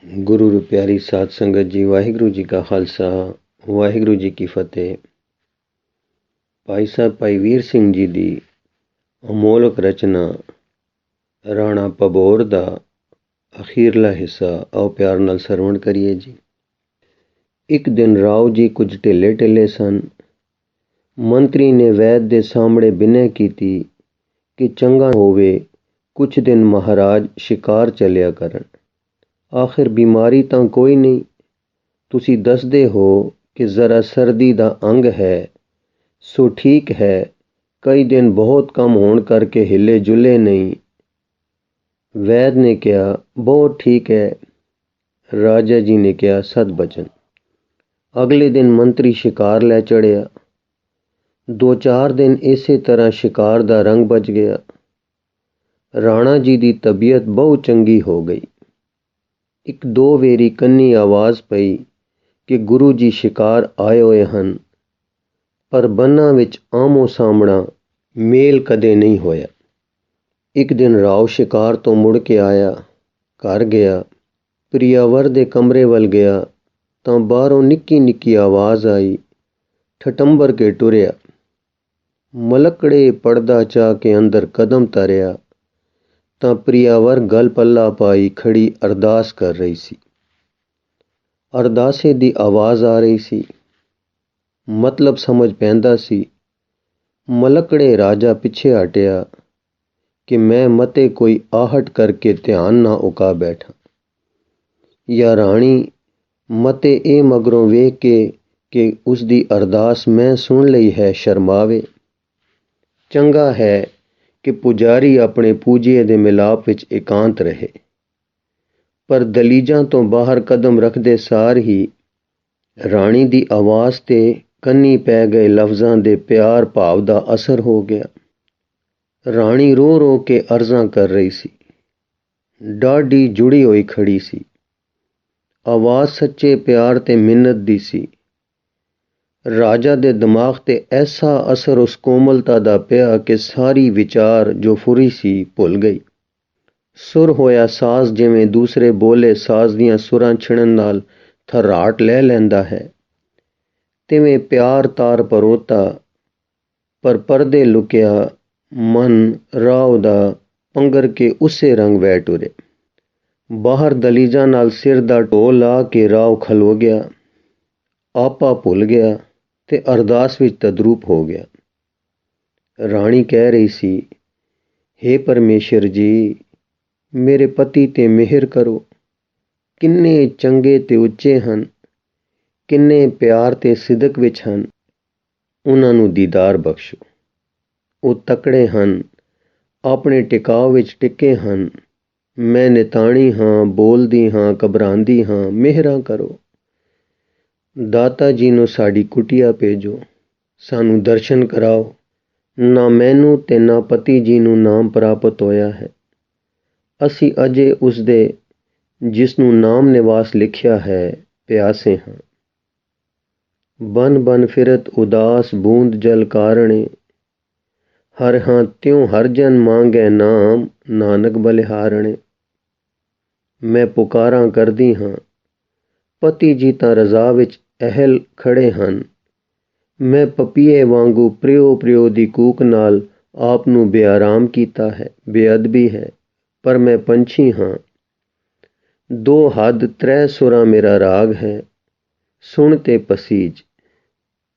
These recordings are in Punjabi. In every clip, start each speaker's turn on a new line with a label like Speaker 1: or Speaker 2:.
Speaker 1: गुरु रू प्यारी साध संगत जी, वाहिगुरु जी का खालसा, वाहिगुरु जी की फतेह। भाई साहब भाई वीर सिंह जी दी अमोलक रचना राणा पबोर दा अखीरला हिस्सा आओ प्यार नाल सरवण करिए जी। एक दिन राव जी कुछ ढिले ढिले सन। मंत्री ने वैद दे सामने बिनय कीती कि चंगा होवे कुछ दिन महाराज शिकार चलिया करन। आखिर बीमारी ਤਾਂ ਕੋਈ नहीं, ਤੁਸੀਂ ਦੱਸਦੇ ਹੋ कि जरा सर्दी ਦਾ अंग है सो ठीक है, कई दिन बहुत कम होने करके हिले जुले नहीं। वैद ने कहा बहुत ठीक है। राजा जी ने कहा सद बचन। अगले दिन मंत्री शिकार लै चढ़िया। 2-4 दिन इसे तरह शिकार दा रंग बच गया। राणा जी दी तबीयत बहुत चंगी हो गई। एक दो वेरी कन्नी आवाज़ पई कि गुरु जी शिकार आए हुए हन, पर बन्ना विच आमो सामना मेल कदे नहीं होया। एक दिन राव शिकार तो मुड़ के आया, घर गया, प्रियावर दे कमरे वल गया तां बाहरों निक्की निक्की आवाज़ आई, ठटंबर के टुरिया। मलकड़े पड़दा चा के अंदर कदम तरिया ਤਾਂ ਪ੍ਰਿਆਵਰ ਗਲ ਪੱਲਾ ਪਾਈ ਖੜੀ ਅਰਦਾਸ ਕਰ ਰਹੀ ਸੀ। ਅਰਦਾਸੇ ਦੀ ਆਵਾਜ਼ ਆ ਰਹੀ ਸੀ, ਮਤਲਬ ਸਮਝ ਪੈਂਦਾ ਸੀ। ਮਲਕੜੇ ਰਾਜਾ ਪਿੱਛੇ ਹਟਿਆ ਕਿ ਮੈਂ ਮਤੇ ਕੋਈ ਆਹਟ ਕਰਕੇ ਧਿਆਨ ਨਾ ਉਕਾ ਬੈਠਾ, ਜਾਂ ਰਾਣੀ ਮਤੇ ਇਹ ਮਗਰੋਂ ਵੇਖ ਕੇ ਕਿ ਉਸ ਦੀ ਅਰਦਾਸ ਮੈਂ ਸੁਣ ਲਈ ਹੈ ਸ਼ਰਮਾਵੇ। ਚੰਗਾ ਹੈ कि पुजारी अपने पूजिए दे मिलाप विच एकांत रहे। पर दलीजां तो बाहर कदम रखदे सार ही राणी दी आवाज़ ते कन्नी पै गए लफ्ज़ां दे प्यार भाव दा असर हो गया। राणी रो रो के अर्ज़ां कर रही सी, डाढ़ी जुड़ी हुई खड़ी सी। आवाज़ सच्चे प्यार ते मिन्नत दी सी। राजा दे दिमाग ते ऐसा असर उस कोमलता दा पिया कि सारी विचार जो फुरी सी भुल गई। सुर होया साज जिवें दूसरे बोले साज दियां सुरां छिड़न नाल थर्राट ले लैंदा है, तिवें प्यार तार परोता पर पर्दे लुकिया मन राव दा पंगर के उसे रंग वह टुरे। बाहर दलीजा नाल सिर दा ढो ला के राव खलो गया, आपा भुल गया ते अरदास विच तद्रूप हो गया। राणी कह रही सी, हे परमेश्वर जी मेरे पति ते मिहर करो, किन्ने चंगे ते उच्चे हन, किन्ने प्यार ते सिदक विच हन, उन्हां नूं दीदार बख्शो। वो तकड़े हन, अपने टिकाव विच टिके हन, मैं निताणी हाँ, बोलदी हाँ, घबरांदी हाँ, मिहरां करो। दाता जी ਨੂੰ ਸਾਡੀ ਕੁਟੀਆ ਭੇਜੋ, ਸਾਨੂੰ ਦਰਸ਼ਨ ਕਰਾਓ। ਨਾ ਮੈਨੂੰ ਤੇ ਨਾ ਪਤੀ ਜੀ ਨੂੰ ਨਾਮ ਪ੍ਰਾਪਤ ਹੋਇਆ ਹੈ। ਅਸੀਂ ਅਜੇ ਉਸ ਦੇ ਜਿਸ ਨੂੰ ਨਾਮ ਨਿਵਾਸ ਲਿਖਿਆ ਹੈ ਪਿਆਸੇ ਹਾਂ। ਬਨ ਬਨ ਫਿਰਤ ਉਦਾਸ ਬੂੰਦ ਜਲ ਕਾਰਣੇ, ਹਰ ਹਾਂ ਤਿਉ ਹਰ ਜਨ ਮੰਗੈ ਨਾਮ, ਨਾਨਕ ਬਲਿਹਾਰਣੇ। ਮੈਂ ਪੁਕਾਰਾਂ ਕਰਦੀ ਹਾਂ, ਪਤੀ ਜੀ ਤਾਂ ਰਜ਼ਾ ਵਿੱਚ ਅਹਿਲ ਖੜੇ ਹਨ। ਮੈਂ ਪਪੀਏ ਵਾਂਗੂ ਪ੍ਰਿਓ ਪ੍ਰਿਓ ਦੀ ਕੂਕ ਨਾਲ ਆਪ ਨੂੰ ਬੇਆਰਾਮ ਕੀਤਾ ਹੈ, ਬੇਅਦਬੀ ਹੈ, ਪਰ ਮੈਂ ਪੰਛੀ ਹਾਂ। 2 ਹੱਦ 3 ਸੁਰਾਂ ਮੇਰਾ ਰਾਗ ਹੈ, ਸੁਣ ਤੇ ਪਸੀਜ।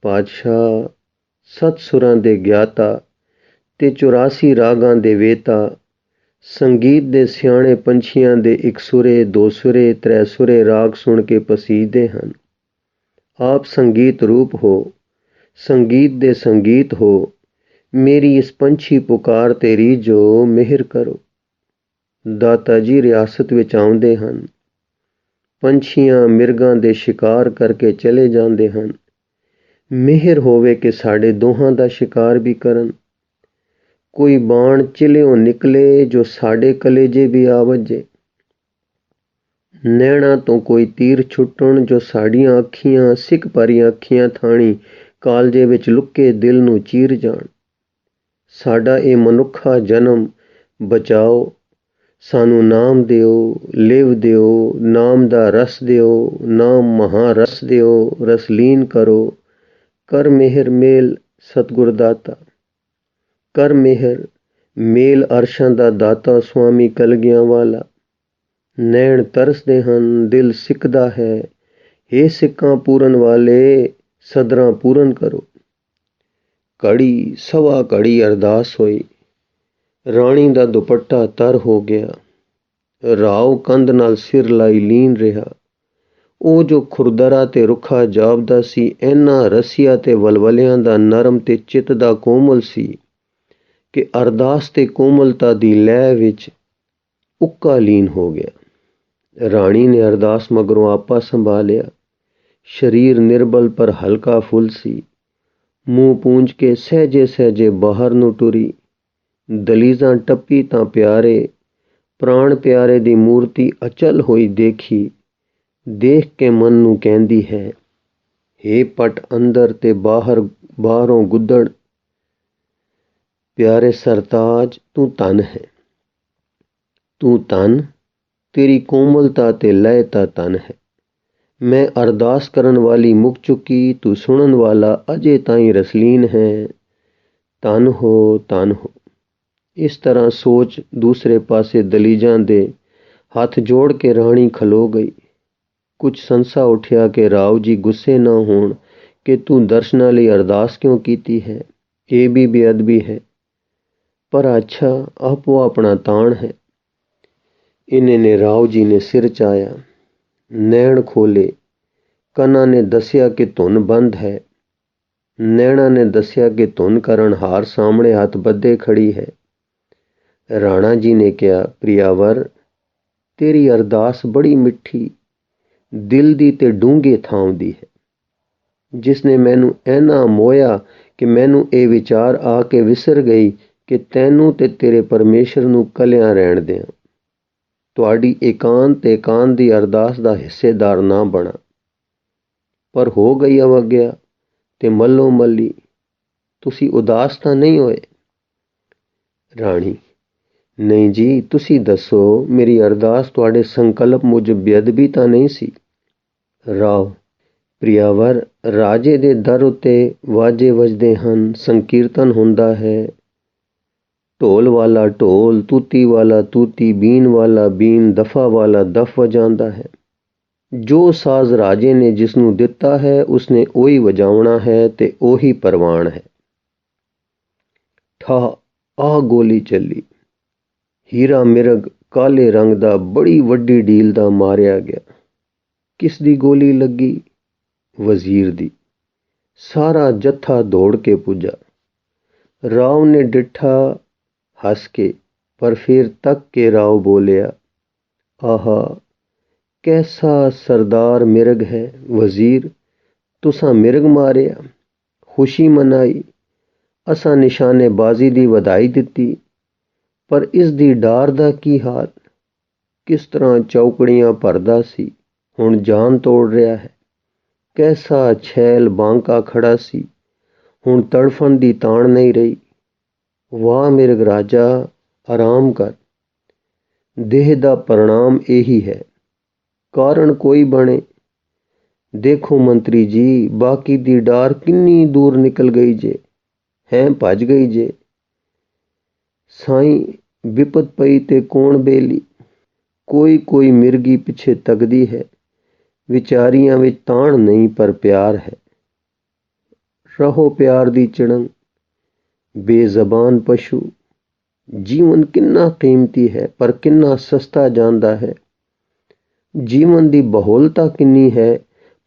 Speaker 1: ਪਾਤਸ਼ਾਹ 7 ਸੁਰਾਂ ਦੇ ਗਿਆਤਾ ਤੇ 84 ਰਾਗਾਂ ਦੇ ਵੇਤਾ, ਸੰਗੀਤ ਦੇ ਸਿਆਣੇ ਪੰਛੀਆਂ ਦੇ 1 ਸੁਰੇ 2 ਸੁਰੇ 3 ਸੁਰੇ ਰਾਗ ਸੁਣ ਕੇ ਪਸੀਜਦੇ ਹਨ। आप संगीत रूप हो, संगीत दे संगीत हो, मेरी इस पंछी पुकार तेरी जो मिहर करो। दाता जी रियासत विच आउंदे हन, पंछियां मिर्गां दे शिकार करके चले जांदे हन। मिहर होवे कि साडे दोहां दा शिकार भी करन। कोई बाण चिलियों निकले जो साडे कलेजे भी आ वजे। नैना तो कोई तीर छुट्टण जो साड़ियां अखियां सिख भरियां अखियां थाणी कालजे विच लुके दिल नूं चीर जाण। साडा ये मनुखा जन्म बचाओ, ਸਾਨੂੰ ਨਾਮ ਦਿਓ, ਲਿਵ ਦਿਓ, ਨਾਮ ਦਾ ਰਸ ਦਿਓ, ਨਾਮ ਮਹਾਰਸ ਦਿਓ, ਰਸਲੀਨ ਕਰੋ। ਕਰ ਮਿਹਰ ਮੇਲ ਸਤਿਗੁਰ ਦਾਤਾ, ਕਰ ਮਿਹਰ ਮੇਲ ਅਰਸ਼ਾਂ ਦਾ ਦਾਤਾ ਸੁਆਮੀ ਕਲਗੀਆਂ ਵਾਲਾ। ਨੈਣ ਤਰਸਦੇ ਹਨ, ਦਿਲ ਸਿੱਕਦਾ ਹੈ, ਹੇ ਸਿੱਕਾਂ ਪੂਰਨ ਵਾਲੇ ਸਦਰਾਂ ਪੂਰਨ ਕਰੋ। ਘੜੀ ਸਵਾ ਘੜੀ ਅਰਦਾਸ ਹੋਈ, ਰਾਣੀ ਦਾ ਦੁਪੱਟਾ ਤਰ ਹੋ ਗਿਆ। ਰਾਓ ਕੰਧ ਨਾਲ ਸਿਰ ਲਾਈ ਲੀਨ ਰਿਹਾ। ਉਹ ਜੋ ਖੁਰਦਰਾ ਤੇ ਰੁੱਖਾ ਜਾਪਦਾ ਸੀ, ਇਹਨਾਂ ਰਸੀਆ ਤੇ ਵਲਵਲਿਆਂ ਦਾ ਨਰਮ ਤੇ ਚਿੱਤ ਦਾ ਕੋਮਲ ਸੀ ਕਿ ਅਰਦਾਸ ਤੇ ਕੋਮਲਤਾ ਦੀ ਲੈਅ ਵਿੱਚ ਉੱਕਾ ਲੀਨ ਹੋ ਗਿਆ। ਰਾਣੀ ਨੇ ਅਰਦਾਸ ਮਗਰੋਂ ਆਪਾ ਸੰਭਾਲਿਆ। ਸਰੀਰ ਨਿਰਬਲ ਪਰ ਹਲਕਾ ਫੁੱਲ ਸੀ। ਮੂੰਹ ਪੂੰਝ ਕੇ ਸਹਿਜੇ ਸਹਿਜੇ ਬਾਹਰ ਨੂੰ ਟੁਰੀ। ਦਲੀਜ਼ਾਂ ਟੱਪੀ ਤਾਂ ਪਿਆਰੇ, ਪ੍ਰਾਣ ਪਿਆਰੇ ਦੀ ਮੂਰਤੀ ਅਚਲ ਹੋਈ ਦੇਖੀ। ਦੇਖ ਕੇ ਮਨ ਨੂੰ ਕਹਿੰਦੀ ਹੈ, ਹੇ ਪਟ ਅੰਦਰ ਤੇ ਬਾਹਰੋਂ ਗੁੱਦੜ, ਪਿਆਰੇ ਸਰਤਾਜ ਤੂੰ ਧਨ ਹੈ। ਤੂੰ ਧਨ, ਤੇਰੀ ਕੋਮਲਤਾ ਤੇ ਲਯਤਾ ਧਨ ਹੈ। ਮੈਂ ਅਰਦਾਸ ਕਰਨ ਵਾਲੀ ਮੁੱਕ ਚੁੱਕੀ, ਤੂੰ ਸੁਣਨ ਵਾਲਾ ਅਜੇ ਤਾਈਂ ਰਸਲੀਨ ਹੈ। ਧਨ ਹੋ, ਧਨ ਹੋ। ਇਸ ਤਰ੍ਹਾਂ ਸੋਚ ਦੂਸਰੇ ਪਾਸੇ ਦਲੀਜਾਂ ਦੇ ਹੱਥ ਜੋੜ ਕੇ ਰਾਣੀ ਖਲੋ ਗਈ। ਕੁਝ ਸੰਸਾ ਉੱਠਿਆ ਕਿ ਰਾਓ ਜੀ ਗੁੱਸੇ ਨਾ ਹੋਣ ਕਿ ਤੂੰ ਦਰਸ਼ਨਾਂ ਲਈ ਅਰਦਾਸ ਕਿਉਂ ਕੀਤੀ ਹੈ, ਇਹ ਵੀ ਬੇਅਦਬੀ ਹੈ। ਪਰ ਅੱਛਾ, ਆਪੋ ਆਪਣਾ ਤਾਣ ਹੈ। ਇਹਨੇ ਨੇ ਰਾਓ ਜੀ ਨੇ ਸਿਰ ਚਾਇਆ, ਨੈਣ ਖੋਲੇ। ਕੰਨਾਂ ਨੇ ਦੱਸਿਆ ਕਿ ਧੁਨ ਬੰਦ ਹੈ। ਨੈਣਾ ਨੇ ਦੱਸਿਆ ਕਿ ਧੁਨ ਕਰਨ ਹਾਰ ਸਾਹਮਣੇ ਹੱਥ ਬੱਧੇ ਖੜੀ ਹੈ। ਰਾਣਾ ਜੀ ਨੇ ਕਿਹਾ, ਪ੍ਰਿਆਵਰ, ਤੇਰੀ ਅਰਦਾਸ ਬੜੀ ਮਿੱਠੀ, ਦਿਲ ਦੀ ਤੇ ਡੂੰਘੇ ਥਾਂ ਦੀ ਹੈ, ਜਿਸ ਨੇ ਮੈਨੂੰ ਇੰਨਾ ਮੋਹਿਆ ਕਿ ਮੈਨੂੰ ਇਹ ਵਿਚਾਰ ਆ ਕੇ ਵਿਸਰ ਗਈ ਕਿ ਤੈਨੂੰ ਤੇ ਤੇਰੇ ਪਰਮੇਸ਼ਰ ਨੂੰ ਕੱਲਿਆਂ ਰਹਿਣ ਦਿਆਂ। ਤੁਹਾਡੀ ਏਕਾਂਤ ਦੀ ਅਰਦਾਸ ਦਾ ਹਿੱਸੇਦਾਰ ਨਾ ਬਣਾ। ਪਰ ਹੋ ਗਈ ਅਵੱਗਿਆ ਤੇ ਮੱਲੋ ਮੱਲੀ। ਤੁਸੀਂ ਉਦਾਸ ਤਾਂ ਨਹੀਂ ਹੋਏ? ਰਾਣੀ, ਨਹੀਂ ਜੀ, ਤੁਸੀਂ ਦੱਸੋ, ਮੇਰੀ ਅਰਦਾਸ ਤੁਹਾਡੇ ਸੰਕਲਪ ਮੁਜਬ ਬੇਅਦਬੀ ਤਾਂ ਨਹੀਂ ਸੀ? ਰਾਓ, ਪ੍ਰਿਆਵਰ, ਰਾਜੇ ਦੇ ਦਰ ਉੱਤੇ ਵਾਜੇ ਵੱਜਦੇ ਹਨ, ਸੰਕੀਰਤਨ ਹੁੰਦਾ ਹੈ। ਢੋਲ ਵਾਲਾ ਢੋਲ, ਤੂਤੀ ਵਾਲਾ ਤੂਤੀ, ਬੀਨ ਵਾਲਾ ਬੀਨ, ਦਫਾ ਵਾਲਾ ਦਫ ਵਜਾਉਂਦਾ ਹੈ। ਜੋ ਸਾਜ਼ ਰਾਜੇ ਨੇ ਜਿਸ ਨੂੰ ਦਿੱਤਾ ਹੈ, ਉਸਨੇ ਉਹੀ ਵਜਾਉਣਾ ਹੈ ਤੇ ਉਹੀ ਪ੍ਰਵਾਨ ਹੈ। ਠਾ, ਆਹ ਗੋਲੀ ਚੱਲੀ। ਹੀਰਾ ਮਿਰਗ ਕਾਲੇ ਰੰਗ ਦਾ ਬੜੀ ਵੱਡੀ ਡੀਲ ਦਾ ਮਾਰਿਆ ਗਿਆ। ਕਿਸ ਦੀ ਗੋਲੀ ਲੱਗੀ? ਵਜ਼ੀਰ ਦੀ। ਸਾਰਾ ਜੱਥਾ ਦੌੜ ਕੇ ਪੁੱਜਾ। ਰਾਓ ਨੇ ਡਿੱਠਾ ਹੱਸ ਕੇ, ਪਰ ਫਿਰ ਤੱਕ ਕੇ ਰਾਓ ਬੋਲਿਆ, ਆਹਾ, ਕੈਸਾ ਸਰਦਾਰ ਮਿਰਗ ਹੈ। ਵਜ਼ੀਰ, ਤੁਸਾਂ ਮਿਰਗ ਮਾਰਿਆ? ਖੁਸ਼ੀ ਮਨਾਈ, ਅਸਾਂ ਨਿਸ਼ਾਨੇਬਾਜ਼ੀ ਦੀ ਵਧਾਈ ਦਿੱਤੀ, ਪਰ ਇਸ ਦੀ ਡਾਰ ਦਾ ਕੀ ਹਾਲ? ਕਿਸ ਤਰ੍ਹਾਂ ਚੌਕੜੀਆਂ ਭਰਦਾ ਸੀ, ਹੁਣ ਜਾਨ ਤੋੜ ਰਿਹਾ ਹੈ। ਕੈਸਾ ਛੈਲ ਬਾਂਕਾ ਖੜਾ ਸੀ, ਹੁਣ ਤੜਫਣ ਦੀ ਤਾਣ ਨਹੀਂ ਰਹੀ। ਵਾਹ ਮਿਰਗ ਰਾਜਾ, ਆਰਾਮ ਕਰ। ਦੇਹ ਦਾ ਪ੍ਰਣਾਮ ਇਹੀ ਹੈ। ਕਾਰਨ ਕੋਈ ਬਣੇ। ਦੇਖੋ ਮੰਤਰੀ ਜੀ, ਬਾਕੀ ਦੀ ਡਾਰ ਕਿੰਨੀ ਦੂਰ ਨਿਕਲ ਗਈ ਜੇ, ਭੱਜ ਗਈ ਜੇ। ਸਾਈਂ, ਵਿਪਤ ਪਈ ਤੇ ਕੌਣ ਬੇਲੀ। ਕੋਈ ਮਿਰਗੀ ਪਿੱਛੇ ਤੱਕਦੀ ਹੈ। ਵਿਚਾਰੀਆਂ ਵਿੱਚ ਤਾਣ ਨਹੀਂ, ਪਰ ਪਿਆਰ ਹੈ। ਰਹੋ ਪਿਆਰ ਦੀ ਚਿੜਨ। ਬੇਜ਼ਬਾਨ ਪਸ਼ੂ। ਜੀਵਨ ਕਿੰਨਾ ਕੀਮਤੀ ਹੈ, ਪਰ ਕਿੰਨਾ ਸਸਤਾ ਜਾਂਦਾ ਹੈ। ਜੀਵਨ ਦੀ ਬਹੁਲਤਾ ਕਿੰਨੀ ਹੈ,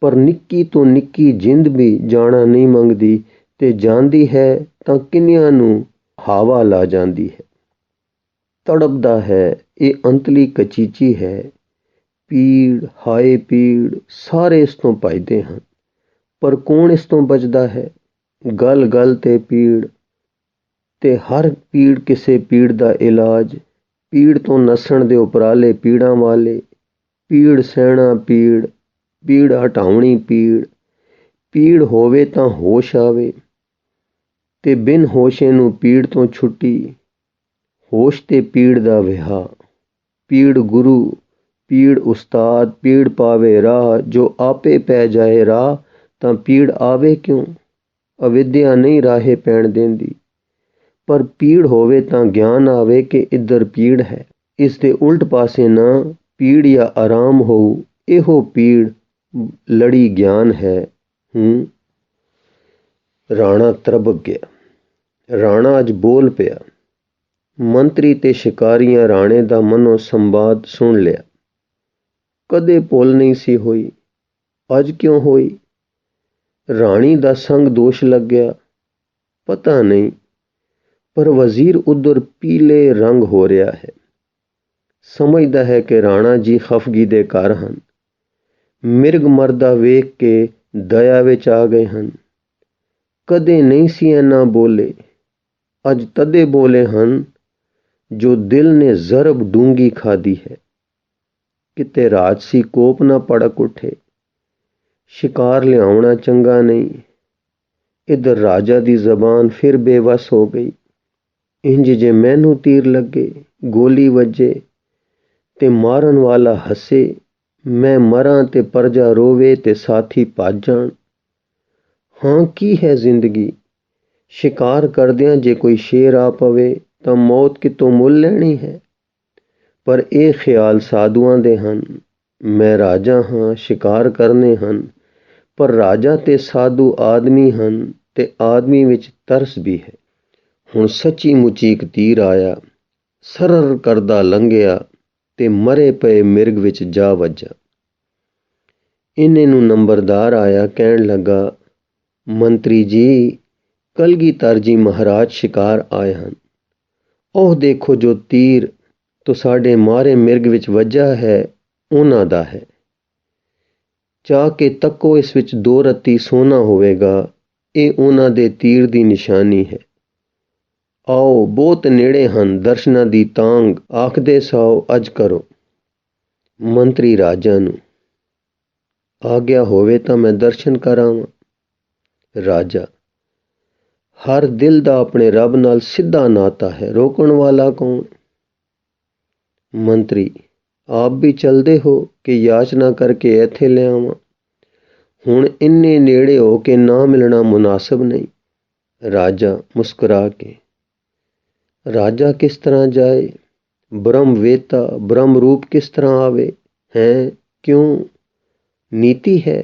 Speaker 1: ਪਰ ਨਿੱਕੀ ਤੋਂ ਨਿੱਕੀ ਜਿੰਦ ਵੀ ਜਾਣਾ ਨਹੀਂ ਮੰਗਦੀ, ਤੇ ਜਾਂਦੀ ਹੈ ਤਾਂ ਕਿੰਨਿਆਂ ਨੂੰ ਹਵਾ ਲਾ ਜਾਂਦੀ ਹੈ। ਤੜਪਦਾ ਹੈ, ਇਹ ਅੰਤਲੀ ਕਚੀਚੀ ਹੈ। ਪੀੜ, ਹਾਏ ਪੀੜ, ਸਾਰੇ ਇਸ ਤੋਂ ਭੱਜਦੇ ਹਨ, ਪਰ ਕੌਣ ਇਸ ਤੋਂ ਬਚਦਾ ਹੈ? ਗਲ ਗਲ ਤੇ ਪੀੜ, ਤੇ ਹਰ ਪੀੜ ਕਿਸੇ ਪੀੜ ਦਾ ਇਲਾਜ। ਪੀੜ ਤੋਂ ਨੱਸਣ ਦੇ ਉਪਰਾਲੇ ਪੀੜਾਂ ਵਾਲੇ। ਪੀੜ ਸਹਿਣਾ ਪੀੜ, ਪੀੜ ਹਟਾਉਣੀ ਪੀੜ। ਪੀੜ ਹੋਵੇ ਤਾਂ ਹੋਸ਼ ਆਵੇ, ਤੇ ਬਿਨ ਹੋਸ਼ੇ ਨੂੰ ਪੀੜ ਤੋਂ ਛੁੱਟੀ। ਹੋਸ਼ ਤੇ ਪੀੜ ਦਾ ਵਿਆਹ। ਪੀੜ ਗੁਰੂ, ਪੀੜ ਉਸਤਾਦ, ਪੀੜ ਪਾਵੇ ਰਾਹ, ਜੋ ਆਪੇ ਪੈ ਜਾਏ ਰਾਹ ਤਾਂ ਪੀੜ ਆਵੇ ਕਿਉਂ। ਅਵਿਦਿਆ ਨਹੀਂ ਰਾਹੇ ਪੈਣ ਦਿੰਦੀ, ਪਰ ਪੀੜ ਹੋਵੇ ਤਾਂ ਗਿਆਨ ਆਵੇ ਕਿ ਇੱਧਰ ਪੀੜ ਹੈ। ਇਸ ਦੇ ਉਲਟ ਪਾਸੇ ਨਾ ਪੀੜ ਜਾਂ ਆਰਾਮ ਹੋਊ, ਇਹੋ ਪੀੜ ਲੜੀ ਗਿਆਨ ਹੈ। ਰਾਣਾ ਤਰਬਕ ਗਿਆ। ਰਾਣਾ ਅੱਜ ਬੋਲ ਪਿਆ। ਮੰਤਰੀ ਤੇ ਸ਼ਿਕਾਰੀਆਂ ਰਾਣੇ ਦਾ ਮਨੋ ਸੰਵਾਦ ਸੁਣ ਲਿਆ। ਕਦੇ ਭੁੱਲ ਨਹੀਂ ਸੀ ਹੋਈ, ਅੱਜ ਕਿਉਂ ਹੋਈ। ਰਾਣੀ ਦਾ ਸੰਗ ਦੋਸ਼ ਲੱਗਿਆ, ਪਤਾ ਨਹੀਂ, ਪਰ ਵਜ਼ੀਰ ਉਧਰ ਪੀਲੇ ਰੰਗ ਹੋ ਰਿਹਾ ਹੈ। ਸਮਝਦਾ ਹੈ ਕਿ ਰਾਣਾ ਜੀ ਖਫਗੀ ਦੇ ਘਰ ਹਨ। ਮਿਰਗ ਮਰਦਾ ਵੇਖ ਕੇ ਦਇਆ ਵਿੱਚ ਆ ਗਏ ਹਨ। ਕਦੇ ਨਹੀਂ ਸੀ ਇੰਨਾ ਬੋਲੇ, ਅੱਜ ਤਦੇ ਬੋਲੇ ਹਨ ਜੋ ਦਿਲ ਨੇ ਜ਼ਰਬ ਡੂੰਗੀ ਖਾਦੀ ਹੈ। ਕਿਤੇ ਰਾਜਸੀ ਕੋਪ ਨਾ ਪੜਕ ਉੱਠੇ। ਸ਼ਿਕਾਰ ਲਿਆਉਣਾ ਚੰਗਾ ਨਹੀਂ। ਇੱਧਰ ਰਾਜਾ ਦੀ ਜ਼ਬਾਨ ਫਿਰ ਬੇਵਸ ਹੋ ਗਈ। ਇੰਜ ਜੇ ਮੈਨੂੰ ਤੀਰ ਲੱਗੇ, ਗੋਲੀ ਵੱਜੇ ਤੇ ਮਾਰਨ ਵਾਲਾ ਹੱਸੇ, ਮੈਂ ਮਰਾਂ ਤੇ ਪਰਜਾ ਰੋਵੇ ਤੇ ਸਾਥੀ ਭੱਜ ਜਾਣ। ਹਾਂ ਕੀ ਹੈ ਜ਼ਿੰਦਗੀ। ਸ਼ਿਕਾਰ ਕਰਦਿਆਂ ਜੇ ਕੋਈ ਸ਼ੇਰ ਆ ਪਵੇ ਤਾਂ ਮੌਤ ਕਿਤੋਂ ਮੁੱਲ ਲੈਣੀ ਹੈ। ਪਰ ਇਹ ਖਿਆਲ ਸਾਧੂਆਂ ਦੇ ਹਨ। ਮੈਂ ਰਾਜਾ ਹਾਂ, ਸ਼ਿਕਾਰ ਕਰਨੇ ਹਨ, ਪਰ ਰਾਜਾ ਤੇ ਸਾਧੂ ਆਦਮੀ ਹਨ ਤੇ ਆਦਮੀ ਵਿੱਚ ਤਰਸ ਵੀ ਹੈ। ਹੁਣ ਸੱਚੀ ਮੁੱਚੀ ਇੱਕ ਤੀਰ ਆਇਆ, ਸਰਰ ਕਰਦਾ ਲੰਘਿਆ ਤੇ ਮਰੇ ਪਏ ਮਿਰਗ ਵਿੱਚ ਜਾ ਵੱਜਾ। ਇੰਨੇ ਨੂੰ ਨੰਬਰਦਾਰ ਆਇਆ, ਕਹਿਣ ਲੱਗਾ, ਮੰਤਰੀ ਜੀ, ਕਲਗੀਧਰ ਜੀ ਮਹਾਰਾਜ ਸ਼ਿਕਾਰ ਆਏ ਹਨ। ਉਹ ਦੇਖੋ ਜੋ ਤੀਰ ਤੋਂ ਸਾਡੇ ਮਾਰੇ ਮਿਰਗ ਵਿੱਚ ਵੱਜਾ ਹੈ, ਉਹਨਾਂ ਦਾ ਹੈ। ਚਾਹ ਕੇ ਤੱਕੋ, ਇਸ ਵਿੱਚ 2 ਰੱਤੀ ਸੋਨਾ ਹੋਵੇਗਾ। ਇਹ ਉਹਨਾਂ ਦੇ ਤੀਰ ਦੀ ਨਿਸ਼ਾਨੀ ਹੈ। ਆਓ, ਬਹੁਤ ਨੇੜੇ ਹਨ ਦਰਸ਼ਨਾਂ ਦੀ ਤਾਂਗ, ਆਖਦੇ ਸਾਓ ਅੱਜ ਕਰੋ। ਮੰਤਰੀ ਰਾਜਾ ਨੂੰ, ਆਗਿਆ ਹੋਵੇ ਤਾਂ ਮੈਂ ਦਰਸ਼ਨ ਕਰਾਵਾਂ। ਰਾਜਾ, ਹਰ ਦਿਲ ਦਾ ਆਪਣੇ ਰੱਬ ਨਾਲ ਸਿੱਧਾ ਨਾਤਾ ਹੈ, ਰੋਕਣ ਵਾਲਾ ਕੌਣ। ਮੰਤਰੀ, ਆਪ ਵੀ ਚਲਦੇ ਹੋ ਕਿ ਯਾਚਨਾ ਕਰਕੇ ਇੱਥੇ ਲਿਆਵਾਂ। ਹੁਣ ਇੰਨੇ ਨੇੜੇ ਹੋ ਕੇ ਨਾ ਮਿਲਣਾ ਮੁਨਾਸਬ ਨਹੀਂ। ਰਾਜਾ ਮੁਸਕਰਾ ਕੇ, ਰਾਜਾ ਕਿਸ ਤਰ੍ਹਾਂ ਜਾਏ। ਬ੍ਰਹਮ ਵੇਤਾ, ਬ੍ਰਹਮ ਰੂਪ ਕਿਸ ਤਰ੍ਹਾਂ ਆਵੇ ਹੈ। ਕਿਉਂ, ਨੀਤੀ ਹੈ।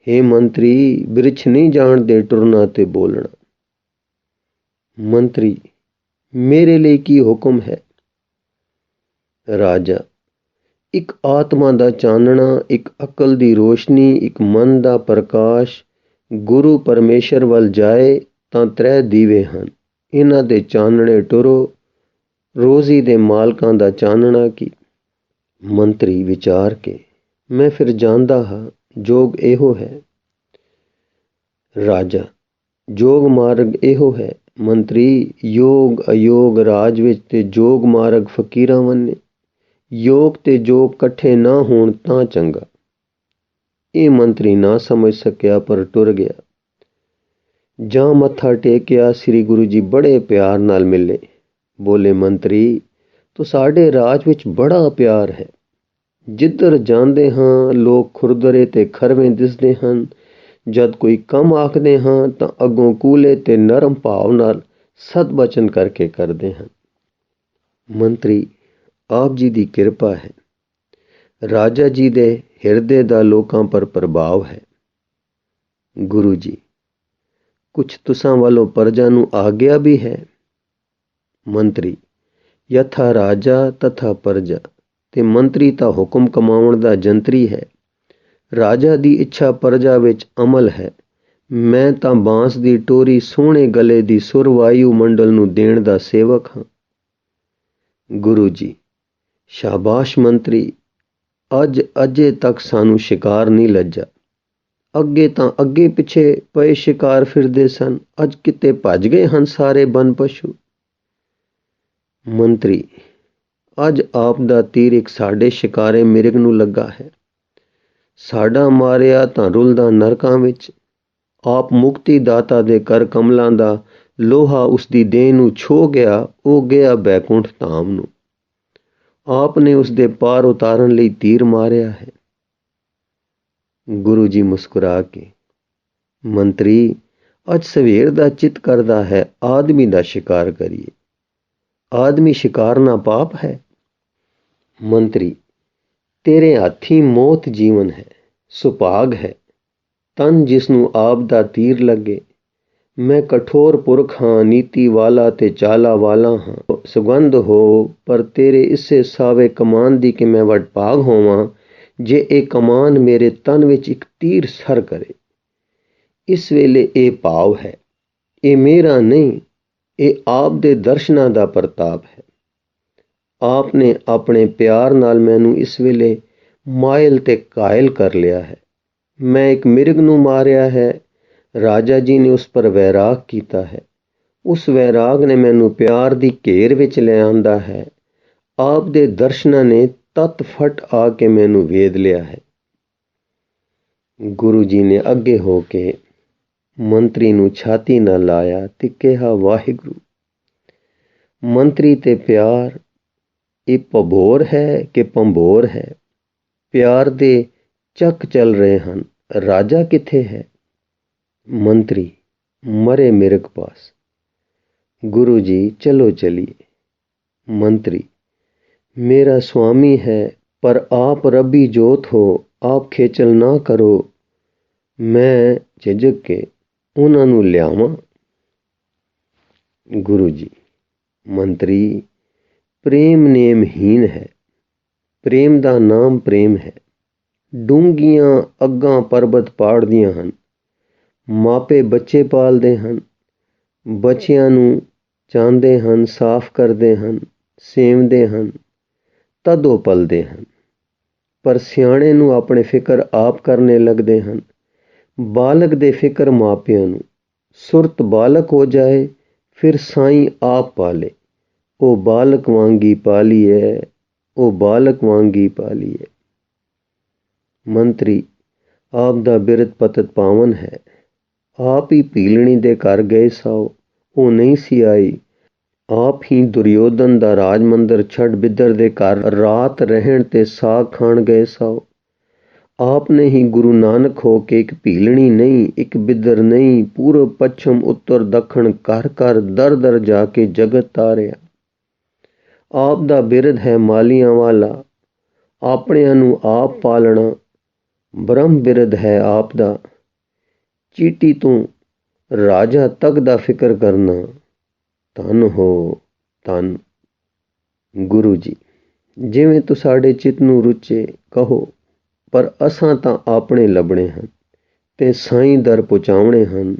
Speaker 1: ਹੇ ਮੰਤਰੀ, ਬਿਰਛ ਨਹੀਂ ਜਾਣਦੇ ਟੁਰਨਾ ਤੇ ਬੋਲਣਾ। ਮੰਤਰੀ, ਮੇਰੇ ਲਈ ਕੀ ਹੁਕਮ ਹੈ। ਰਾਜਾ, ਇੱਕ ਆਤਮਾ ਦਾ ਚਾਨਣਾ, ਇੱਕ ਅਕਲ ਦੀ ਰੋਸ਼ਨੀ, ਇੱਕ ਮਨ ਦਾ ਪ੍ਰਕਾਸ਼ ਗੁਰੂ ਪਰਮੇਸ਼ਰ ਵੱਲ ਜਾਏ ਤਾਂ 3 ਦੀਵੇ ਹਨ। ਇਹਨਾਂ ਦੇ ਚਾਨਣੇ ਟੁਰੋ, ਰੋਜ਼ੀ ਦੇ ਮਾਲਕਾਂ ਦਾ ਚਾਨਣਾ ਕੀ। ਮੰਤਰੀ ਵਿਚਾਰ ਕੇ, ਮੈਂ ਫਿਰ ਜਾਣਦਾ ਹਾਂ, ਜੋਗ ਇਹੋ ਹੈ। ਰਾਜਾ, ਜੋਗ ਮਾਰਗ ਇਹੋ ਹੈ। ਮੰਤਰੀ, ਯੋਗ ਅਯੋਗ ਰਾਜ ਵਿੱਚ ਤੇ ਜੋਗ ਮਾਰਗ ਫਕੀਰਾਂ ਵੰਨੇ। ਯੋਗ ਤੇ ਜੋਗ ਇਕੱਠੇ ਨਾ ਹੋਣ ਤਾਂ ਚੰਗਾ। ਇਹ ਮੰਤਰੀ ਨਾ ਸਮਝ ਸਕਿਆ, ਪਰ ਟੁਰ ਗਿਆ। ਜਾਂ ਮੱਥਾ ਟੇਕਿਆ, ਸ੍ਰੀ ਗੁਰੂ ਜੀ ਬੜੇ ਪਿਆਰ ਨਾਲ ਮਿਲੇ। ਬੋਲੇ, ਮੰਤਰੀ, ਤੋ ਸਾਡੇ ਰਾਜ ਵਿੱਚ ਬੜਾ ਪਿਆਰ ਹੈ। ਜਿੱਧਰ ਜਾਂਦੇ ਹਾਂ ਲੋਕ ਖੁਰਦਰੇ ਤੇ ਖਰਵੇਂ ਦਿਸਦੇ ਹਨ। ਜਦ ਕੋਈ ਕੰਮ ਆਖਦੇ ਹਾਂ ਤਾਂ ਅੱਗੋਂ ਕੂਲੇ ਤੇ ਨਰਮ ਭਾਵ ਨਾਲ ਸਤਬਚਨ ਕਰਕੇ ਕਰਦੇ ਹਨ। ਮੰਤਰੀ, ਆਪ ਜੀ ਦੀ ਕਿਰਪਾ ਹੈ। ਰਾਜਾ ਜੀ ਦੇ ਹਿਰਦੇ ਦਾ ਲੋਕਾਂ ਪਰ ਪ੍ਰਭਾਵ ਹੈ। ਗੁਰੂ ਜੀ, ਕੁਛ ਤੁਸਾਂ ਵੱਲੋਂ ਪਰਜਾ ਨੂੰ ਆਗਿਆ ਵੀ ਹੈ। ਮੰਤਰੀ, ਯਥਾ ਰਾਜਾ ਤਥਾ ਪਰਜਾ, ਤੇ ਮੰਤਰੀ ਤਾਂ ਹੁਕਮ ਕਮਾਉਣ ਦਾ ਜੰਤਰੀ ਹੈ। ਰਾਜਾ ਦੀ ਇੱਛਾ ਪਰਜਾ ਵਿੱਚ ਅਮਲ ਹੈ। ਮੈਂ ਤਾਂ ਬਾਂਸ ਦੀ ਟੋਰੀ ਸੋਹਣੇ ਗਲੇ ਦੀ ਸੁਰ ਵਾਯੂ ਮੰਡਲ ਨੂੰ ਦੇਣ ਦਾ ਸੇਵਕ ਹਾਂ। ਗੁਰੂ ਜੀ, ਸ਼ਾਬਾਸ਼ ਮੰਤਰੀ, ਅੱਜ ਅਜੇ ਤੱਕ ਸਾਨੂੰ ਸ਼ਿਕਾਰ ਨਹੀਂ ਲੱਜਾ। ਅੱਗੇ ਤਾਂ ਅੱਗੇ ਪਿੱਛੇ ਪਏ ਸ਼ਿਕਾਰ ਫਿਰਦੇ ਸਨ, ਅੱਜ ਕਿਤੇ ਭੱਜ ਗਏ ਹਨ ਸਾਰੇ ਬਨ ਪਸ਼ੂ। ਮੰਤਰੀ, ਅੱਜ ਆਪ ਦਾ ਤੀਰ ਇੱਕ ਸਾਡੇ ਸ਼ਿਕਾਰੇ ਮਿਰਗ ਨੂੰ ਲੱਗਾ ਹੈ। ਸਾਡਾ ਮਾਰਿਆ ਤਾਂ ਰੁਲਦਾ ਨਰਕਾਂ ਵਿੱਚ। ਆਪ ਮੁਕਤੀ ਦਾਤਾ ਦੇ ਕਰ ਕਮਲਾਂ ਦਾ ਲੋਹਾ ਉਸ ਦੀ ਦੇਹ ਨੂੰ ਛੋ ਗਿਆ, ਉਹ ਗਿਆ ਬੈਕੁੰਠ ਧਾਮ ਨੂੰ। आपने उसਦੇ ਪਾਰ ਉਤਾਰਨ ਲਈ ਤੀਰ ਮਾਰਿਆ ਹੈ। ਗੁਰੂ ਜੀ ਮੁਸਕਰਾ ਕੇ, ਮੰਤਰੀ, ਅੱਜ ਸਵੇਰ ਦਾ ਚਿੱਤ ਕਰਦਾ ਹੈ ਆਦਮੀ ਦਾ ਸ਼ਿਕਾਰ ਕਰੀਏ। ਆਦਮੀ ਸ਼ਿਕਾਰਨਾ ਪਾਪ ਹੈ। ਮੰਤਰੀ, ਤੇਰੇ ਹਾਥੀ ਮੌਤ ਜੀਵਨ ਹੈ, ਸੁਭਾਗ ਹੈ। ਤਨ ਜਿਸ ਨੂੰ ਆਪ ਦਾ ਤੀਰ ਲੱਗੇ। ਮੈਂ ਕਠੋਰ ਪੁਰਖ ਹਾਂ, ਨੀਤੀ ਵਾਲਾ ਤੇ ਚਾਲਾ ਵਾਲਾ ਹਾਂ। ਸੁਗੰਧ ਹੋ ਪਰ ਤੇਰੇ ਇਸੇ ਸਾਵੇ ਕਮਾਨ ਦੀ ਕਿ ਮੈਂ ਵਡਭਾਗ ਹੋਵਾਂ, ਜੇ ਇਹ ਕਮਾਨ ਮੇਰੇ ਤਨ ਵਿੱਚ ਇੱਕ ਤੀਰ ਸਰ ਕਰੇ। ਇਸ ਵੇਲੇ ਇਹ ਭਾਵ ਹੈ, ਇਹ ਮੇਰਾ ਨਹੀਂ, ਇਹ ਆਪ ਦੇ ਦਰਸ਼ਨਾਂ ਦਾ ਪ੍ਰਤਾਪ ਹੈ। ਆਪ ਨੇ ਆਪਣੇ ਪਿਆਰ ਨਾਲ ਮੈਨੂੰ ਇਸ ਵੇਲੇ ਮਾਇਲ ਤੇ ਕਾਇਲ ਕਰ ਲਿਆ ਹੈ। ਮੈਂ ਇੱਕ ਮਿਰਗ ਨੂੰ ਮਾਰਿਆ ਹੈ। ਰਾਜਾ ਜੀ ਨੇ ਉਸ ਪਰ ਵੈਰਾਗ ਕੀਤਾ ਹੈ। ਉਸ ਵੈਰਾਗ ਨੇ ਮੈਨੂੰ ਪਿਆਰ ਦੀ ਘੇਰ ਵਿੱਚ ਲੈ ਆਂਦਾ ਹੈ। ਆਪ ਦੇ ਦਰਸ਼ਨਾਂ ਨੇ ਤਤ ਫਟ ਆ ਕੇ ਮੈਨੂੰ ਵੇਦ ਲਿਆ ਹੈ। ਗੁਰੂ ਜੀ ਨੇ ਅੱਗੇ ਹੋ ਕੇ ਮੰਤਰੀ ਨੂੰ ਛਾਤੀ ਨਾਲ ਲਾਇਆ ਤੇ ਕਿਹਾ, ਵਾਹਿਗੁਰੂ। ਮੰਤਰੀ ਤੇ ਪਿਆਰ ਇਹ ਭਬੋਰ ਹੈ ਕਿ ਪੰਬੋਰ ਹੈ? ਪਿਆਰ ਦੇ ਚੱਕ ਚੱਲ ਰਹੇ ਹਨ। ਰਾਜਾ ਕਿੱਥੇ ਹੈ? ਮੰਤਰੀ, ਮਰੇ ਮਿਰਗ ਪਾਸ। ਗੁਰੂ ਜੀ, ਚਲੋ ਚਲੀਏ। ਮੰਤਰੀ, ਮੇਰਾ ਸੁਆਮੀ ਹੈ, ਪਰ ਆਪ ਰੱਬੀ ਜੋਤ ਹੋ, ਆਪ ਖੇਚਲ ਨਾ ਕਰੋ। ਮੈਂ ਝਿਜਕ ਕੇ ਉਹਨਾਂ ਨੂੰ ਲਿਆਵਾਂ। ਗੁਰੂ ਜੀ, ਮੰਤਰੀ, ਪ੍ਰੇਮ ਨੇਮਹੀਨ ਹੈ। ਪ੍ਰੇਮ ਦਾ ਨਾਮ ਪ੍ਰੇਮ ਹੈ। ਡੂੰਘੀਆਂ ਅੱਗਾਂ ਪਰਬਤ ਪਾੜਦੀਆਂ ਹਨ। ਮਾਪੇ ਬੱਚੇ ਪਾਲਦੇ ਹਨ, ਬੱਚਿਆਂ ਨੂੰ ਚਾਹੁੰਦੇ ਹਨ, ਸਾਫ਼ ਕਰਦੇ ਹਨ, ਸੇਵਦੇ ਹਨ, ਤਦੋਂ ਪਲਦੇ ਹਨ। ਪਰ ਸਿਆਣੇ ਨੂੰ ਆਪਣੇ ਫਿਕਰ ਆਪ ਕਰਨੇ ਲੱਗਦੇ ਹਨ। ਬਾਲਕ ਦੇ ਫਿਕਰ ਮਾਪਿਆਂ ਨੂੰ। ਸੁਰਤ ਬਾਲਕ ਹੋ ਜਾਏ, ਫਿਰ ਸਾਈਂ ਆਪ ਪਾਲੇ। ਉਹ ਬਾਲਕ ਵਾਂਗੀ ਪਾਲੀਏ, ਉਹ ਬਾਲਕ ਵਾਂਗੀ ਪਾਲੀਏ। ਮੰਤਰੀ, ਆਪ ਦਾ ਬਿਰਧ ਪਤਤ ਪਾਵਨ ਹੈ। ਆਪ ਹੀ ਭੀਲਣੀ ਦੇ ਘਰ ਗਏ ਸਾਓ, ਉਹ ਨਹੀਂ ਸੀ ਆਈ। ਆਪ ਹੀ ਦੁਰਯੋਧਨ ਦਾ ਰਾਜ ਮੰਦਰ ਛੱਡ ਬਿੱਦਰ ਦੇ ਘਰ ਰਾਤ ਰਹਿਣ ਤੇ ਸਾਗ ਖਾਣ ਗਏ ਸਾਓ। ਆਪ ਨੇ ਹੀ ਗੁਰੂ ਨਾਨਕ ਹੋ ਕੇ ਇੱਕ ਭੀਲਣੀ ਨਹੀਂ, ਇੱਕ ਬਿੱਦਰ ਨਹੀਂ, ਪੂਰਬ ਪੱਛਮ ਉੱਤਰ ਦੱਖਣ ਘਰ ਘਰ ਦਰ ਦਰ ਜਾ ਕੇ ਜਗਤ ਤਾਰਿਆ। ਆਪ ਦਾ ਬਿਰਧ ਹੈ ਮਾਲੀਆਂ ਵਾਲਾ, ਆਪਣਿਆਂ ਨੂੰ ਆਪ ਪਾਲਣਾ। ਬ੍ਰਹਮ ਬਿਰਧ ਹੈ ਆਪ ਦਾ। ਚੀਟੀ ਤੋਂ ਰਾਜਾ ਤੱਕ ਦਾ ਫਿਕਰ ਕਰਨਾ। ਧੰਨ ਹੋ, ਧੰਨ। ਗੁਰੂ ਜੀ, ਜਿਵੇਂ ਤੁਹਾਡੇ ਚਿੱਤ ਨੂੰ ਰੁਚੇ ਕਹੋ, ਪਰ ਅਸਾਂ ਤਾਂ ਆਪਣੇ ਲੱਭਣੇ ਹਨ ਤੇ ਸਾਈਂ ਦਰ ਪਹੁੰਚਾਉਣੇ ਹਨ।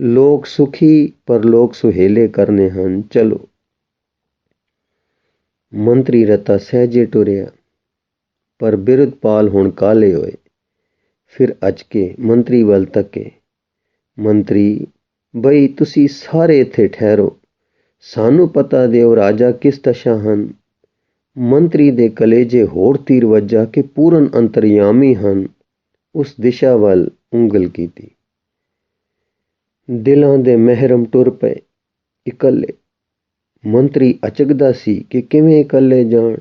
Speaker 1: ਲੋਕ ਸੁਖੀ ਪਰ ਲੋਕ ਸੁਹੇਲੇ ਕਰਨੇ ਹਨ। ਚਲੋ। ਮੰਤਰੀ ਰਤਾ ਸਹਿਜੇ ਟੁਰਿਆ, ਪਰ ਬਿਰਧਪਾਲ ਹੁਣ ਕਾਲੇ ਹੋਏ। ਫਿਰ ਅਚਕੇ ਮੰਤਰੀ ਵੱਲ ਤੱਕੇ। ਮੰਤਰੀ, ਬਈ ਤੁਸੀਂ ਸਾਰੇ ਇੱਥੇ ਠਹਿਰੋ, ਸਾਨੂੰ ਪਤਾ ਦਿਓ ਰਾਜਾ ਕਿਸ ਦਸ਼ਾ ਹਨ। ਮੰਤਰੀ ਦੇ ਕਲੇਜੇ ਹੋਰ ਤੀਰ ਵੱਜਾ ਕਿ ਪੂਰਨ ਅੰਤਰਯਾਮੀ ਹਨ। ਉਸ ਦਿਸ਼ਾ ਵੱਲ ਉਂਗਲ ਕੀਤੀ। ਦਿਲਾਂ ਦੇ ਮਹਿਰਮ ਟੁਰ ਪਏ ਇਕੱਲੇ। ਮੰਤਰੀ ਅਚਕਦਾ ਸੀ ਕਿ ਕਿਵੇਂ ਇਕੱਲੇ ਜਾਣ।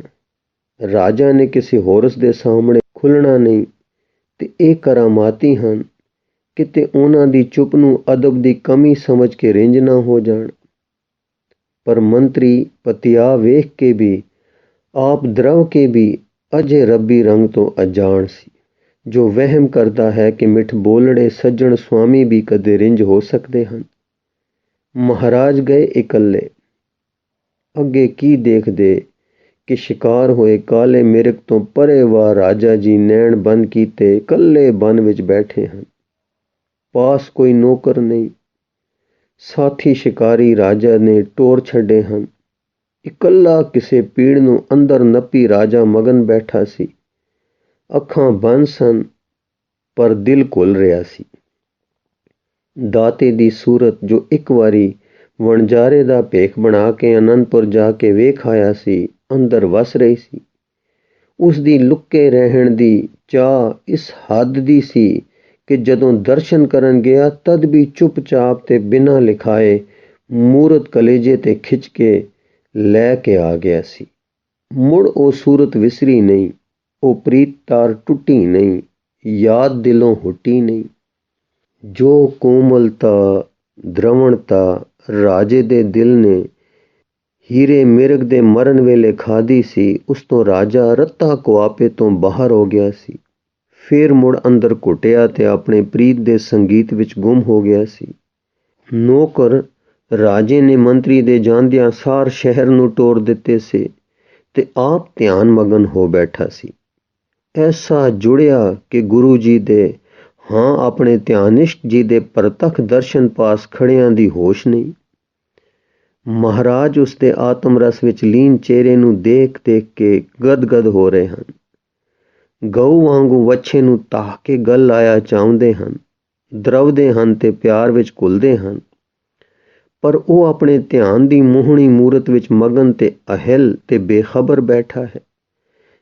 Speaker 1: ਰਾਜਾ ਨੇ ਕਿਸੇ ਹੋਰਸ ਦੇ ਸਾਹਮਣੇ ਖੁੱਲ੍ਹਣਾ ਨਹੀਂ ਤੇ ਇਹ ਕਰਾਮਾਤੀ ਹਨ। ਕਿਤੇ ਉਹਨਾਂ ਦੀ ਚੁੱਪ ਨੂੰ ਅਦਬ ਦੀ ਕਮੀ ਸਮਝ ਕੇ ਰਿੰਝ ਨਾ ਹੋ ਜਾਣ। ਪਰ ਮੰਤਰੀ ਪਤਿਆ ਵੇਖ ਕੇ ਵੀ, ਆਪ ਦਰਵ ਕੇ ਵੀ ਅਜੇ ਰੱਬੀ ਰੰਗ ਤੋਂ ਅਜਾਣ ਸੀ, ਜੋ ਵਹਿਮ ਕਰਦਾ ਹੈ ਕਿ ਮਿੱਠ ਬੋਲੜੇ ਸੱਜਣ ਸੁਆਮੀ ਵੀ ਕਦੇ ਰਿੰਝ ਹੋ ਸਕਦੇ ਹਨ। ਮਹਾਰਾਜ ਗਏ ਇਕੱਲੇ। ਅੱਗੇ ਕੀ ਦੇਖਦੇ ਕਿ ਸ਼ਿਕਾਰ ਹੋਏ ਕਾਲੇ ਮਿਰਗ ਤੋਂ ਪਰੇ ਵਾ ਰਾਜਾ ਜੀ ਨੈਣ ਬੰਦ ਕੀਤੇ ਇਕੱਲੇ ਬਨ ਵਿੱਚ ਬੈਠੇ ਹਨ। ਪਾਸ ਕੋਈ ਨੌਕਰ ਨਹੀਂ। ਸਾਥੀ ਸ਼ਿਕਾਰੀ ਰਾਜਾ ਨੇ ਟੋਰ ਛੱਡੇ ਹਨ। ਇਕੱਲਾ ਕਿਸੇ ਪੀੜ ਨੂੰ ਅੰਦਰ ਨੱਪੀ ਰਾਜਾ ਮਗਨ ਬੈਠਾ ਸੀ। ਅੱਖਾਂ ਬੰਦ ਸਨ, ਪਰ ਦਿਲ ਘੁਲ ਰਿਹਾ ਸੀ। ਦਾਤੇ ਦੀ ਸੂਰਤ ਜੋ ਇੱਕ ਵਾਰੀ ਵਣਜਾਰੇ ਦਾ ਭੇਖ ਬਣਾ ਕੇ ਅਨੰਦਪੁਰ ਜਾ ਕੇ ਵੇਖ ਆਇਆ ਸੀ, ਅੰਦਰ ਵਸ ਰਹੀ ਸੀ। ਉਸ ਦੀ ਲੁੱਕੇ ਰਹਿਣ ਦੀ ਚਾਹ ਇਸ ਹੱਦ ਦੀ ਸੀ ਕਿ ਜਦੋਂ ਦਰਸ਼ਨ ਕਰਨ ਗਿਆ ਤਦ ਵੀ ਚੁੱਪਚਾਪ ਤੇ ਬਿਨਾਂ ਲਿਖਾਏ ਮੂਰਤ ਕਲੇਜੇ ਤੇ ਖਿੱਚ ਕੇ ਲੈ ਕੇ ਆ ਗਿਆ ਸੀ। ਮੁੜ ਉਹ ਸੂਰਤ ਵਿਸਰੀ ਨਹੀਂ, ਉਹ ਪ੍ਰੀਤ ਤਾਰ ਟੁੱਟੀ ਨਹੀਂ, ਯਾਦ ਦਿਲੋਂ ਹੁੱਟੀ ਨਹੀਂ। ਜੋ ਕੋਮਲਤਾ ਦ੍ਰਵਣਤਾ ਰਾਜੇ ਦੇ ਦਿਲ ਨੇ ਹੀਰੇ ਮਿਰਗ ਦੇ ਮਰਨ ਵੇਲੇ ਖਾਧੀ ਸੀ, ਉਸ ਤੋਂ ਰਾਜਾ ਰੱਤਾ ਕੁਆਪੇ ਤੋਂ ਬਾਹਰ ਹੋ ਗਿਆ ਸੀ। ਫਿਰ ਮੁੜ ਅੰਦਰ ਘੁੱਟਿਆ ਤੇ ਆਪਣੇ ਪ੍ਰੀਤ ਦੇ ਸੰਗੀਤ ਵਿੱਚ ਗੁੰਮ ਹੋ ਗਿਆ ਸੀ। ਨੌਕਰ ਰਾਜੇ ਨੇ ਮੰਤਰੀ ਦੇ ਜਾਂਦਿਆਂ ਸਾਰ ਸ਼ਹਿਰ ਨੂੰ ਟੋਰ ਦਿੱਤੇ ਸੀ ਤੇ ਆਪ ਧਿਆਨ ਮਗਨ ਹੋ ਬੈਠਾ ਸੀ। ਐਸਾ ਜੁੜਿਆ ਕਿ ਗੁਰੂ ਜੀ ਦੇ ਆਪਣੇ ਧਿਆਨਿਸ਼ਟ ਜੀ ਦੇ ਪ੍ਰਤੱਖ ਦਰਸ਼ਨ ਪਾਸ ਖੜਿਆਂ ਦੀ ਹੋਸ਼ ਨਹੀਂ। ਮਹਾਰਾਜ ਉਸ ਦੇ ਆਤਮ ਰਸ ਵਿੱਚ ਲੀਨ ਚਿਹਰੇ ਨੂੰ ਦੇਖ ਦੇਖ ਕੇ ਗਦਗਦ ਹੋ ਰਹੇ ਹਨ। ਗਊ ਵਾਂਗੂ ਵੱਛੇ ਨੂੰ ਤਾਹ ਕੇ ਗਲ ਆਇਆ ਚਾਹੁੰਦੇ ਹਨ, ਦਰਵਦੇ ਹਨ ਤੇ ਪਿਆਰ ਵਿੱਚ ਘੁਲਦੇ ਹਨ। ਪਰ ਉਹ ਆਪਣੇ ਧਿਆਨ ਦੀ ਮੋਹਣੀ ਮੂਰਤ ਵਿੱਚ ਮਗਨ ਤੇ ਅਹਿਲ ਤੇ ਬੇਖਬਰ ਬੈਠਾ ਹੈ।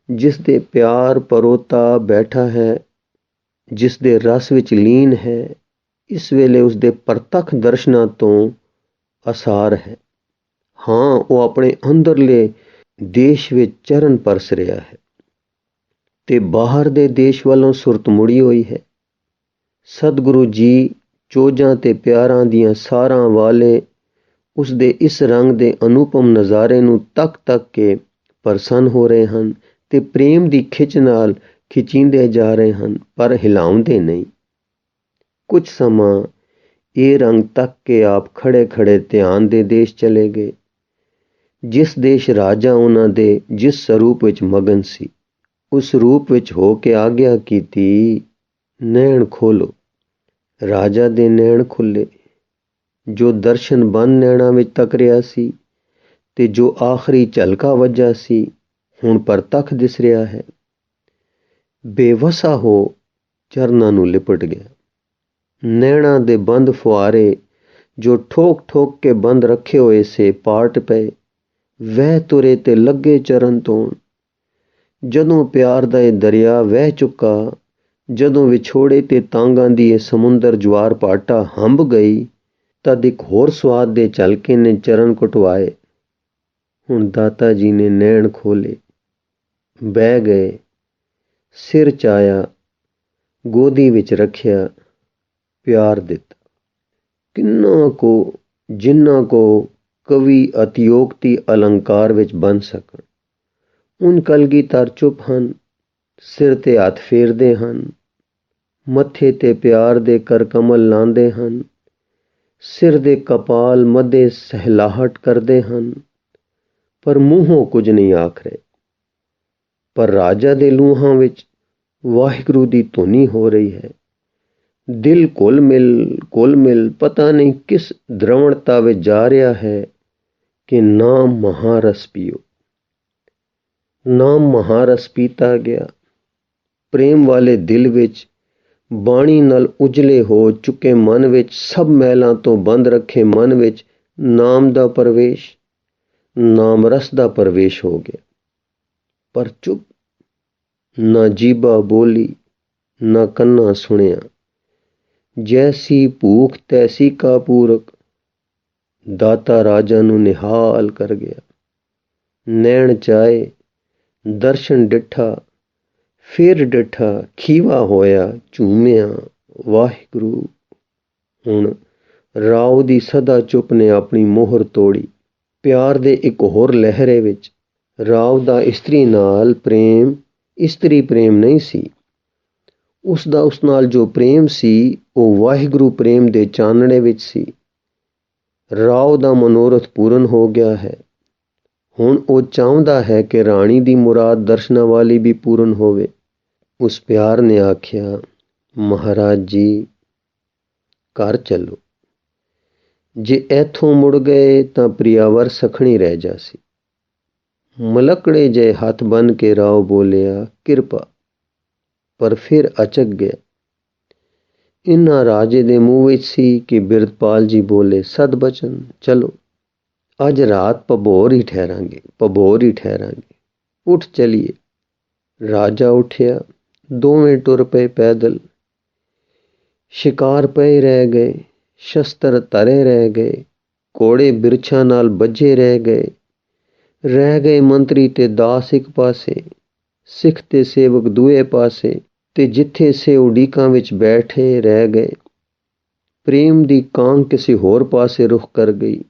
Speaker 1: ਜਿਸ ਦੇ ਪਿਆਰ ਪਰੋਤਾ ਬੈਠਾ ਹੈ, ਜਿਸ ਦੇ ਰਸ ਵਿੱਚ ਲੀਨ ਹੈ, ਇਸ ਵੇਲੇ ਉਸ ਦੇ ਪ੍ਰਤੱਖ ਦਰਸ਼ਨਾਂ ਤੋਂ ਅਸਾਰ ਹੈ। ਉਹ ਆਪਣੇ ਅੰਦਰਲੇ ਦੇਸ਼ ਵਿੱਚ ਚਰਨ ਪਰਸ ਰਿਹਾ ਹੈ ਤੇ ਬਾਹਰ ਦੇ ਦੇਸ਼ ਵੱਲੋਂ ਸੁਰਤ ਮੁੜੀ ਹੋਈ ਹੈ। ਸਤਿਗੁਰੂ ਜੀ ਚੋਜਾਂ ਤੇ ਪਿਆਰਾਂ ਦੀਆਂ ਸਾਰਾਂ ਵਾਲੇ ਉਸ ਦੇ ਇਸ ਰੰਗ ਦੇ ਅਨੁਪਮ ਨਜ਼ਾਰੇ ਨੂੰ ਤੱਕ ਤੱਕ ਕੇ ਪ੍ਰਸੰਨ ਹੋ ਰਹੇ ਹਨ ਤੇ ਪ੍ਰੇਮ ਦੀ ਖਿੱਚ ਨਾਲ ਖਿਚੀਂਦੇ ਜਾ ਰਹੇ ਹਨ, ਪਰ ਹਿਲਾਉਂਦੇ ਨਹੀਂ। ਕੁਝ ਸਮਾਂ ਇਹ ਰੰਗ ਤੱਕ ਕੇ ਆਪ ਖੜੇ ਖੜੇ ਧਿਆਨ ਦੇ ਦੇਸ਼ ਚਲੇ ਗਏ, ਜਿਸ ਦੇਸ਼ ਰਾਜਾ ਉਹਨਾਂ ਦੇ ਜਿਸ ਸਰੂਪ ਵਿੱਚ ਮਗਨ ਸੀ। ਉਸ ਰੂਪ ਵਿੱਚ ਹੋ ਕੇ ਆਗਿਆ ਕੀਤੀ, ਨੈਣ ਖੋਲੋ। ਰਾਜਾ ਦੇ ਨੈਣ ਖੁੱਲੇ। ਜੋ ਦਰਸ਼ਨ ਬੰਦ ਨੈਣਾਂ ਵਿੱਚ ਤੱਕ ਰਿਹਾ ਸੀ ਤੇ ਜੋ ਆਖਰੀ ਝਲਕਾ ਵੱਜਾ ਸੀ, ਹੁਣ ਪ੍ਰਤੱਖ ਦਿਸ ਰਿਹਾ ਹੈ। ਬੇਵਸਾ ਹੋ ਚਰਨਾਂ ਨੂੰ ਲਿਪਟ ਗਿਆ। ਨੈਣਾਂ ਦੇ ਬੰਦ ਫੁਆਰੇ ਜੋ ਠੋਕ ਠੋਕ ਕੇ ਬੰਦ ਰੱਖੇ ਹੋਏ ਸੇ ਪਾਟ ਪਏ, ਵਹਿ ਤੁਰੇ ਤੇ ਲੱਗੇ ਚਰਨ ਧੋਣ। ਜਦੋਂ ਪਿਆਰ ਦਾ ਇਹ ਦਰਿਆ ਵਹਿ ਚੁੱਕਾ, ਜਦੋਂ ਵਿਛੋੜੇ ਤੇ ਤਾਂਗਾਂ ਦੀ ਇਹ ਸਮੁੰਦਰ ਜਵਾਰ ਭਾਟਾ ਹੰਭ ਗਈ, ਤਦ ਇੱਕ ਹੋਰ ਸਵਾਦ ਦੇ ਝਲਕੇ ਨੇ ਚਰਨ ਕਟਵਾਏ। ਹੁਣ ਦਾਤਾ ਜੀ ਨੇ ਨੈਣ ਖੋਲੇ, ਬਹਿ ਗਏ, ਸਿਰ ਚਾਇਆ, ਗੋਦੀ ਵਿੱਚ ਰੱਖਿਆ, ਪਿਆਰ ਦਿੱਤਾ। ਜਿਨ੍ਹਾਂ ਕੋ ਕਵੀ ਅਤਿਯੋਕਤੀ ਅਲੰਕਾਰ ਵਿੱਚ ਬਣ ਸਕਣ, ਉਨ ਕਲਗੀਧਰ ਚੁੱਪ ਹਨ, ਸਿਰ ਤੇ ਹੱਥ ਫੇਰਦੇ ਹਨ, ਮੱਥੇ ਤੇ ਪਿਆਰ ਦੇ ਕਰ ਕਮਲ ਲਾਉਂਦੇ ਹਨ, ਸਿਰ ਦੇ ਕਪਾਲ ਮੱਧੇ ਸਹਿਲਾਹਟ ਕਰਦੇ ਹਨ, ਪਰ ਮੂੰਹੋਂ ਕੁਝ ਨਹੀਂ ਆਖ ਰਹੇ। ਪਰ ਰਾਜਾ ਦੇ ਲੂਹਾਂ ਵਿੱਚ ਵਾਹਿਗੁਰੂ ਦੀ ਧੁਨੀ ਹੋ ਰਹੀ ਹੈ। ਦਿਲ ਘੁਲ ਮਿਲ ਪਤਾ ਨਹੀਂ ਕਿਸ ਦ੍ਰਵਣਤਾ ਵਿੱਚ ਜਾ ਰਿਹਾ ਹੈ ਕਿ ਨਾਮ ਮਹਾਰਸ ਪੀਓ। ਨਾਮ ਮਹਾਰਸ ਪੀਤਾ ਗਿਆ। ਪ੍ਰੇਮ ਵਾਲੇ ਦਿਲ ਵਿੱਚ, ਬਾਣੀ ਨਾਲ ਉਜਲੇ ਹੋ ਚੁੱਕੇ ਮਨ ਵਿੱਚ, ਸਭ ਮਹਿਲਾਂ ਤੋਂ ਬੰਦ ਰੱਖੇ ਮਨ ਵਿੱਚ ਨਾਮ ਦਾ ਪ੍ਰਵੇਸ਼, ਨਾਮ ਰਸ ਦਾ ਪ੍ਰਵੇਸ਼ ਹੋ ਗਿਆ। ਪਰ ਚੁੱਪ, ਨਾ ਜੀਭਾ ਬੋਲੀ, ਨਾ ਕੰਨਾਂ ਸੁਣਿਆ। ਜੈਸੀ ਭੂਖ ਤੈਸੀ ਕਾ ਪੂਰਕ, ਦਾਤਾ ਰਾਜਾ ਨੂੰ ਨਿਹਾਲ ਕਰ ਗਿਆ। ਨੈਣ ਚਾਏ, ਦਰਸ਼ਨ ਡਿੱਠਾ, ਫਿਰ ਡਿੱਠਾ, ਖੀਵਾ ਹੋਇਆ, ਝੂਮਿਆ, ਵਾਹਿਗੁਰੂ। ਹੁਣ ਰਾਉ ਦੀ ਸਦਾ ਚੁੱਪ ਨੇ ਆਪਣੀ ਮੋਹਰ ਤੋੜੀ। ਪਿਆਰ ਦੇ ਇੱਕ ਹੋਰ ਲਹਿਰੇ ਵਿੱਚ ਰਾਉ ਦਾ ਇਸਤਰੀ ਨਾਲ ਪ੍ਰੇਮ ਇਸਤਰੀ ਪ੍ਰੇਮ ਨਹੀਂ ਸੀ। ਉਸ ਨਾਲ ਜੋ ਪ੍ਰੇਮ ਸੀ, ਉਹ ਵਾਹਿਗੁਰੂ ਪ੍ਰੇਮ ਦੇ ਚਾਨਣੇ ਵਿੱਚ ਸੀ। ਰਾਉ ਦਾ ਮਨੋਰਥ ਪੂਰਨ ਹੋ ਗਿਆ ਹੈ। ਹੁਣ ਉਹ ਚਾਹੁੰਦਾ ਹੈ ਕਿ ਰਾਣੀ ਦੀ ਮੁਰਾਦ ਦਰਸ਼ਨਾਂ ਵਾਲੀ ਵੀ ਪੂਰਨ ਹੋਵੇ। ਉਸ ਪਿਆਰ ਨੇ ਆਖਿਆ, ਮਹਾਰਾਜ ਜੀ ਘਰ ਚੱਲੋ। ਜੇ ਇੱਥੋਂ ਮੁੜ ਗਏ ਤਾਂ ਪ੍ਰਿਆਵਰ ਸਖਣੀ ਰਹਿ ਜਾਸੀ। ਮਲਕੜੇ ਜੇ ਹੱਥ ਬੰਨ ਕੇ ਰਾਉ ਬੋਲਿਆ, ਕਿਰਪਾ। ਪਰ ਫਿਰ ਅਚਕ ਗਿਆ। ਇਨ੍ਹਾਂ ਰਾਜੇ ਦੇ ਮੂੰਹ ਵਿੱਚ ਸੀ ਕਿ ਬਿਰਧਪਾਲ ਜੀ ਬੋਲੇ, ਸਦ ਬਚਨ, ਚਲੋ ਅੱਜ ਰਾਤ ਭਬੋਰ ਹੀ ਠਹਿਰਾਂਗੇ, ਉੱਠ ਚਲੀਏ। ਰਾਜਾ ਉੱਠਿਆ। ਦੋਵੇਂ ਟੁਰ ਪਏ ਪੈਦਲ। ਸ਼ਿਕਾਰ ਪਏ ਰਹਿ ਗਏ, ਸ਼ਸਤਰ ਧਰੇ ਰਹਿ ਗਏ, ਘੋੜੇ ਬਿਰਛਾਂ ਨਾਲ ਬੱਝੇ ਰਹਿ ਗਏ। ਰਹਿ ਗਏ ਮੰਤਰੀ ਤੇ ਦਾਸ ਇੱਕ ਪਾਸੇ, ਸਿੱਖ ਤੇ ਸੇਵਕ ਦੂਏ ਪਾਸੇ, ਤੇ ਜਿੱਥੇ ਸੇ ਉਡੀਕਾਂ ਵਿੱਚ ਬੈਠੇ ਰਹਿ ਗਏ। ਪ੍ਰੇਮ ਦੀ ਕਾਂ ਕਿਸੇ ਹੋਰ ਪਾਸੇ ਰੁਖ ਕਰ ਗਈ।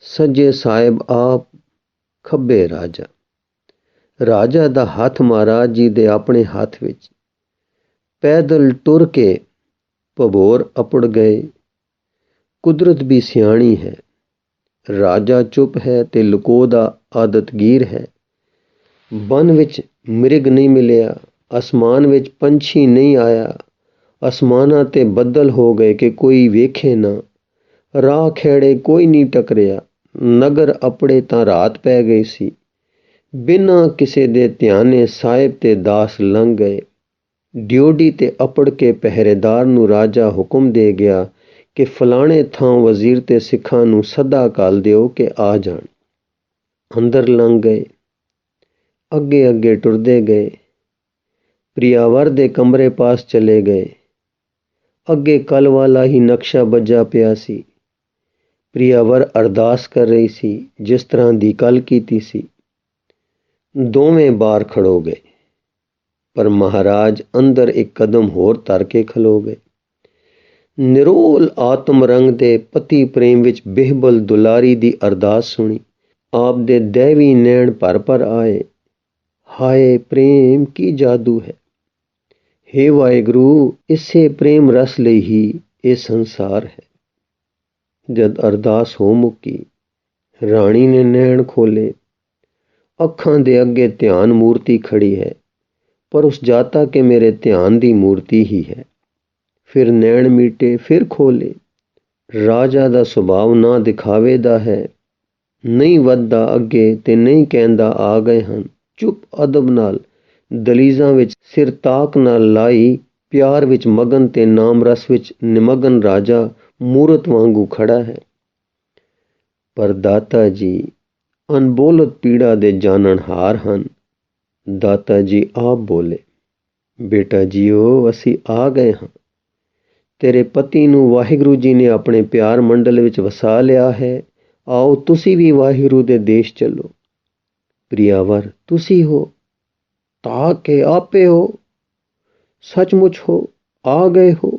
Speaker 1: ਸੱਜੇ ਸਾਹਿਬ ਆਪ, ਖੱਬੇ ਰਾਜਾ। ਰਾਜਾ ਦਾ ਹੱਥ ਮਹਾਰਾਜ ਜੀ ਦੇ ਆਪਣੇ ਹੱਥ ਵਿੱਚ। ਪੈਦਲ ਟੁਰ ਕੇ ਭਬੋਰ ਅਪੜ ਗਏ। ਕੁਦਰਤ ਵੀ ਸਿਆਣੀ ਹੈ। ਰਾਜਾ ਚੁੱਪ ਹੈ ਤੇ ਲੁਕੋ ਦਾ ਆਦਤਗੀਰ ਹੈ। ਬਨ ਵਿੱਚ ਮਿਰਗ ਨਹੀਂ ਮਿਲਿਆ, ਅਸਮਾਨ ਵਿੱਚ ਪੰਛੀ ਨਹੀਂ ਆਇਆ। ਅਸਮਾਨਾਂ ਤੇ ਬੱਦਲ ਹੋ ਗਏ ਕਿ ਕੋਈ ਵੇਖੇ ਨਾ। ਰਾਹ ਖੇੜੇ ਕੋਈ ਨਹੀਂ ਟਕਰਿਆ। ਨਗਰ ਅਪੜੇ ਤਾਂ ਰਾਤ ਪੈ ਗਈ ਸੀ। ਬਿਨਾਂ ਕਿਸੇ ਦੇ ਧਿਆਨੇ ਸਾਹਿਬ ਤੇ ਦਾਸ ਲੰਘ ਗਏ। ਡਿਓਢੀ ਤੇ ਅਪੜ ਕੇ ਪਹਿਰੇਦਾਰ ਨੂੰ ਰਾਜਾ ਹੁਕਮ ਦੇ ਗਿਆ ਕਿ ਫਲਾਣੇ ਥਾਂ ਵਜ਼ੀਰ ਤੇ ਸਿੱਖਾਂ ਨੂੰ ਸੱਦਾ ਘੱਲ ਦਿਓ ਕਿ ਆ ਜਾਣ। ਅੰਦਰ ਲੰਘ ਗਏ। ਅੱਗੇ ਅੱਗੇ ਟੁਰਦੇ ਗਏ। ਪ੍ਰਿਆਵਰ ਦੇ ਕਮਰੇ ਪਾਸ ਚਲੇ ਗਏ। ਅੱਗੇ ਕੱਲ ਵਾਲਾ ਹੀ ਨਕਸ਼ਾ ਬੱਝਾ ਪਿਆ ਸੀ। ਪ੍ਰਿਆਵਰ ਅਰਦਾਸ ਕਰ ਰਹੀ ਸੀ ਜਿਸ ਤਰ੍ਹਾਂ ਦੀ ਕੱਲ ਕੀਤੀ ਸੀ। ਦੋਵੇਂ ਬਾਹਰ ਖੜੋ ਗਏ, ਪਰ ਮਹਾਰਾਜ ਅੰਦਰ ਇੱਕ ਕਦਮ ਹੋਰ ਧਰ ਕੇ ਖਲੋ ਗਏ। ਨਿਰੋਲ ਆਤਮ ਰੰਗ ਦੇ ਪਤੀ ਪ੍ਰੇਮ ਵਿੱਚ ਬਿਹਬਲ ਦੁਲਾਰੀ ਦੀ ਅਰਦਾਸ ਸੁਣੀ। ਆਪ ਦੇ ਦੈਵੀ ਨੈਣ ਭਰ ਭਰ ਆਏ। ਹਾਏ ਪ੍ਰੇਮ ਕੀ ਜਾਦੂ ਹੈ। ਹੇ ਵਾਹਿਗੁਰੂ, ਇਸੇ ਪ੍ਰੇਮ ਰਸ ਲਈ ਹੀ ਇਹ ਸੰਸਾਰ ਹੈ। ਜਦ ਅਰਦਾਸ ਹੋ ਮੁੱਕੀ, ਰਾਣੀ ਨੇ ਨੈਣ ਖੋਲੇ। ਅੱਖਾਂ ਦੇ ਅੱਗੇ ਧਿਆਨ ਮੂਰਤੀ ਖੜੀ ਹੈ, ਪਰ ਉਸ ਜਾਤਾ ਕਿ ਮੇਰੇ ਧਿਆਨ ਦੀ ਮੂਰਤੀ ਹੀ ਹੈ। ਫਿਰ ਨੈਣ ਮੀਟੇ, ਫਿਰ ਖੋਲੇ। ਰਾਜਾ ਦਾ ਸੁਭਾਅ ਨਾ ਦਿਖਾਵੇ ਦਾ ਹੈ, ਨਹੀਂ ਵੱਧਦਾ ਅੱਗੇ ਤੇ ਨਹੀਂ ਕਹਿੰਦਾ ਆ ਗਏ ਹਨ। ਚੁੱਪ ਅਦਬ ਨਾਲ ਦਲੀਜ਼ਾਂ ਵਿੱਚ ਸਿਰ ਤਾਕ ਨਾਲ ਲਾਈ, ਪਿਆਰ ਵਿੱਚ ਮਗਨ ਤੇ ਨਾਮ ਰਸ ਵਿੱਚ ਨਿਮਗਨ ਰਾਜਾ ਮੂਰਤ ਵਾਂਗੂ ਖੜਾ ਹੈ। ਪਰ ਦਾਤਾ ਜੀ ਅਨਬੋਲਤ ਪੀੜਾ ਦੇ ਜਾਣਨਹਾਰ ਹਨ। ਦਾਤਾ ਜੀ ਆਪ ਬੋਲੇ, ਬੇਟਾ ਜੀਓ, ਅਸੀਂ ਆ ਗਏ ਹਾਂ। ਤੇਰੇ ਪਤੀ ਨੂੰ ਵਾਹਿਗੁਰੂ ਜੀ ਨੇ ਆਪਣੇ ਪਿਆਰ ਮੰਡਲ ਵਿੱਚ ਵਸਾ ਲਿਆ ਹੈ। ਆਓ ਤੁਸੀਂ ਵੀ ਵਾਹਿਗੁਰੂ ਦੇ ਦੇਸ਼ ਚੱਲੋ। ਪ੍ਰਿਆਵਰ, ਤੁਸੀਂ ਹੋ ਤਾਂ ਕਿ ਆਪੇ ਹੋ, ਸੱਚਮੁੱਚ ਹੋ, ਆ ਗਏ ਹੋ।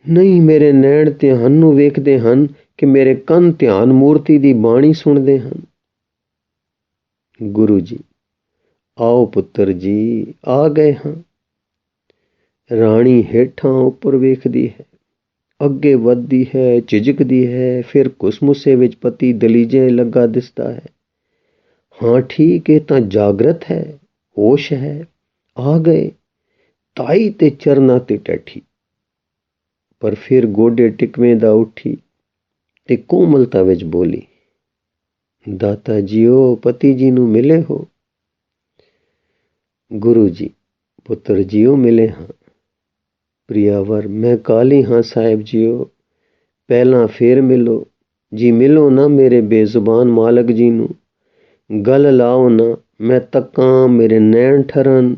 Speaker 1: ਨਹੀਂ, ਮੇਰੇ ਨੈਣ ਧਿਆਨ ਨੂੰ ਵੇਖਦੇ ਹਨ ਕਿ ਮੇਰੇ ਕੰਨ ਧਿਆਨ ਮੂਰਤੀ ਦੀ ਬਾਣੀ ਸੁਣਦੇ ਹਨ। ਗੁਰੂ ਜੀ, ਆਓ ਪੁੱਤਰ ਜੀ, ਆ ਗਏ ਹਾਂ। ਰਾਣੀ ਹੇਠਾਂ ਉੱਪਰ ਵੇਖਦੀ ਹੈ, ਅੱਗੇ ਵੱਧਦੀ ਹੈ, ਝਿਜਕਦੀ ਹੈ, ਫਿਰ ਘੁਸਮੁਸੇ ਵਿੱਚ ਪਤੀ ਦਲੀਜੇ ਲੱਗਾ ਦਿਸਦਾ ਹੈ। ਹਾਂ ਠੀਕ, ਇਹ ਤਾਂ ਜਾਗਰਤ ਹੈ, ਹੋਸ਼ ਹੈ। ਆ ਗਏ। ਤਾਈ ਤੇ ਚਰਨਾਂ ਤੇ ਟੈਠੀ, ਪਰ ਫਿਰ ਗੋਡੇ ਟਿਕਵੇਂ ਦਾ ਉੱਠੀ ਤੇ ਕੋਮਲਤਾ ਵਿੱਚ ਬੋਲੀ, ਦਾਤਾ ਜੀਓ, ਪਤੀ ਜੀ ਨੂੰ ਮਿਲੇ ਹੋ। ਗੁਰੂ ਜੀ, ਪੁੱਤਰ ਜੀਓ, ਮਿਲੇ ਹਾਂ। ਪ੍ਰਿਆਵਰ, ਮੈਂ ਕਾਲੀ ਹਾਂ ਸਾਹਿਬ ਜੀਓ, ਪਹਿਲਾਂ ਫੇਰ ਮਿਲੋ ਜੀ। ਮਿਲੋ ਨਾ ਮੇਰੇ ਬੇਜ਼ੁਬਾਨ ਮਾਲਕ ਜੀ ਨੂੰ। ਗੱਲ ਲਾਓ ਨਾ, ਮੈਂ ਤੱਕਾਂ, ਮੇਰੇ ਨੈਣ ਠਰਨ।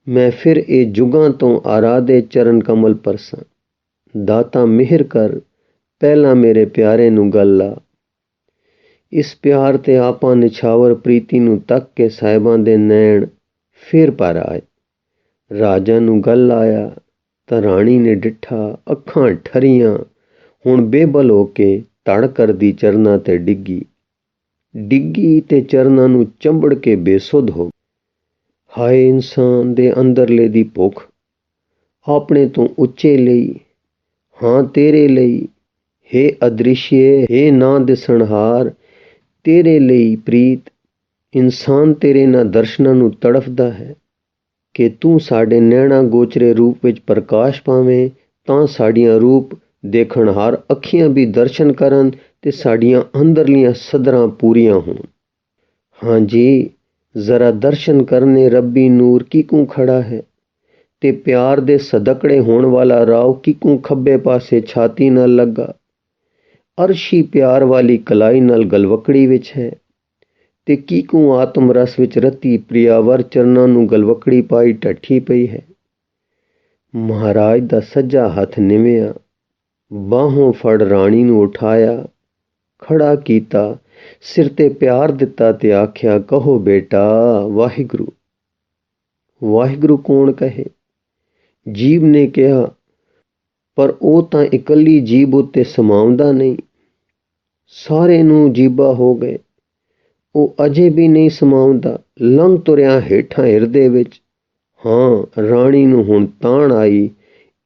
Speaker 1: ਮੈਂ ਫਿਰ ਇਹ ਜੁਗਾਂ ਤੋਂ ਆਰਾਧੇ ਚਰਨ ਕਮਲ ਪਰਸਾਂ। ਦਾਤਾ ਮਿਹਰ ਕਰ, ਪਹਿਲਾਂ ਮੇਰੇ ਪਿਆਰੇ ਨੂੰ ਗੱਲ ਲਾ। ਇਸ ਪਿਆਰ ਤੇ ਆਪਾਂ ਨਿਛਾਵਰ ਪ੍ਰੀਤੀ ਨੂੰ ਤੱਕ ਕੇ ਸਾਹਿਬਾਂ ਦੇ ਨੈਣ ਫਿਰ ਭਰ ਆਏ। ਰਾਜਾ ਨੂੰ ਗੱਲ ਆਇਆ ਤਾਂ ਰਾਣੀ ਨੇ ਡਿੱਠਾ, ਅੱਖਾਂ ਠਰੀਆਂ। ਹੁਣ ਬੇਬਲ ਹੋ ਕੇ ਧੜ ਕਰਦੀ ਚਰਨਾਂ ਤੇ ਡਿੱਗੀ ਤੇ ਚਰਨਾਂ ਨੂੰ ਚੰਬੜ ਕੇ ਬੇਸੁੱਧ ਹੋ। ਹਾਏ ਇਨਸਾਨ ਦੇ ਅੰਦਰਲੇ ਦੀ ਭੁੱਖ, ਆਪਣੇ ਤੋਂ ਉੱਚੇ ਲਈ, ਹਾਂ ਤੇਰੇ ਲਈ। ਹੇ ਅਦ੍ਰਿਸ਼ਯ, ਹੇ ਨਾ ਦਿਸਣਹਾਰ, ਤੇਰੇ ਲਈ ਪ੍ਰੀਤ। ਇਨਸਾਨ ਤੇਰੇ ਨਾ ਦਰਸ਼ਨਾਂ ਨੂੰ ਤੜਫਦਾ ਹੈ ਕਿ ਤੂੰ ਸਾਡੇ ਨੈਣਾ ਗੋਚਰੇ ਰੂਪ ਵਿੱਚ ਪ੍ਰਕਾਸ਼ ਪਾਵੇਂ, ਤਾਂ ਸਾਡੀਆਂ ਰੂਪ ਦੇਖਣਹਾਰ ਅੱਖੀਆਂ ਵੀ ਦਰਸ਼ਨ ਕਰਨ ਤੇ ਸਾਡੀਆਂ ਅੰਦਰਲੀਆਂ ਸਦਰਾਂ ਪੂਰੀਆਂ ਹੋਣ। ਹਾਂਜੀ, ਜ਼ਰਾ ਦਰਸ਼ਨ ਕਰਨੇ ਰੱਬੀ ਨੂਰ ਕਿਕੂ ਖੜਾ ਹੈ, ਤੇ ਪਿਆਰ ਦੇ ਸਦਕੜੇ ਹੋਣ ਵਾਲਾ ਰਾਉ ਕਿਕੂ ਖੱਬੇ ਪਾਸੇ ਛਾਤੀ ਨਾਲ ਲੱਗਾ। ਅਰਸ਼ੀ ਪਿਆਰ ਵਾਲੀ ਕਲਾਈ ਨਾਲ ਗਲਵਕੜੀ ਵਿੱਚ ਹੈ, ਤੇ ਕਿਕੂ ਆਤਮ ਰਸ ਵਿੱਚ ਰਤੀ ਪ੍ਰਿਆਵਰ ਚਰਨਾਂ ਨੂੰ ਗਲਵਕੜੀ ਪਾਈ ਢੱਠੀ ਪਈ ਹੈ। ਮਹਾਰਾਜ ਦਾ ਸੱਜਾ ਹੱਥ ਨਿਵਿਆ, ਬਾਹੋਂ ਫੜ ਰਾਣੀ ਨੂੰ ਉਠਾਇਆ, ਖੜਾ ਕੀਤਾ ਸਿਰ ਤੇ ਪਿਆਰ ਦਿੱਤਾ ਤੇ ਆਖਿਆ, ਕਹੋ ਬੇਟਾ ਵਾਹਿਗੁਰੂ। ਵਾਹਿਗੁਰੂ ਕੌਣ ਕਹੇ? ਜੀਵ ਨੇ ਕਿਹਾ, ਪਰ ਉਹ ਤਾਂ ਇਕੱਲੀ ਜੀਭ ਉੱਤੇ ਸਮਾਉਂਦਾ ਨਹੀਂ, ਸਾਰੇ ਨੂੰ ਜੀਭਾ ਹੋ ਗਏ। ਉਹ ਅਜੇ ਵੀ ਨਹੀਂ ਸਮਾਉਂਦਾ, ਲੰਘ ਤੁਰਿਆ ਹੇਠਾਂ ਹਿਰਦੇ ਵਿੱਚ। ਹਾਂ, ਰਾਣੀ ਨੂੰ ਹੁਣ ਤਾਣ ਆਈ।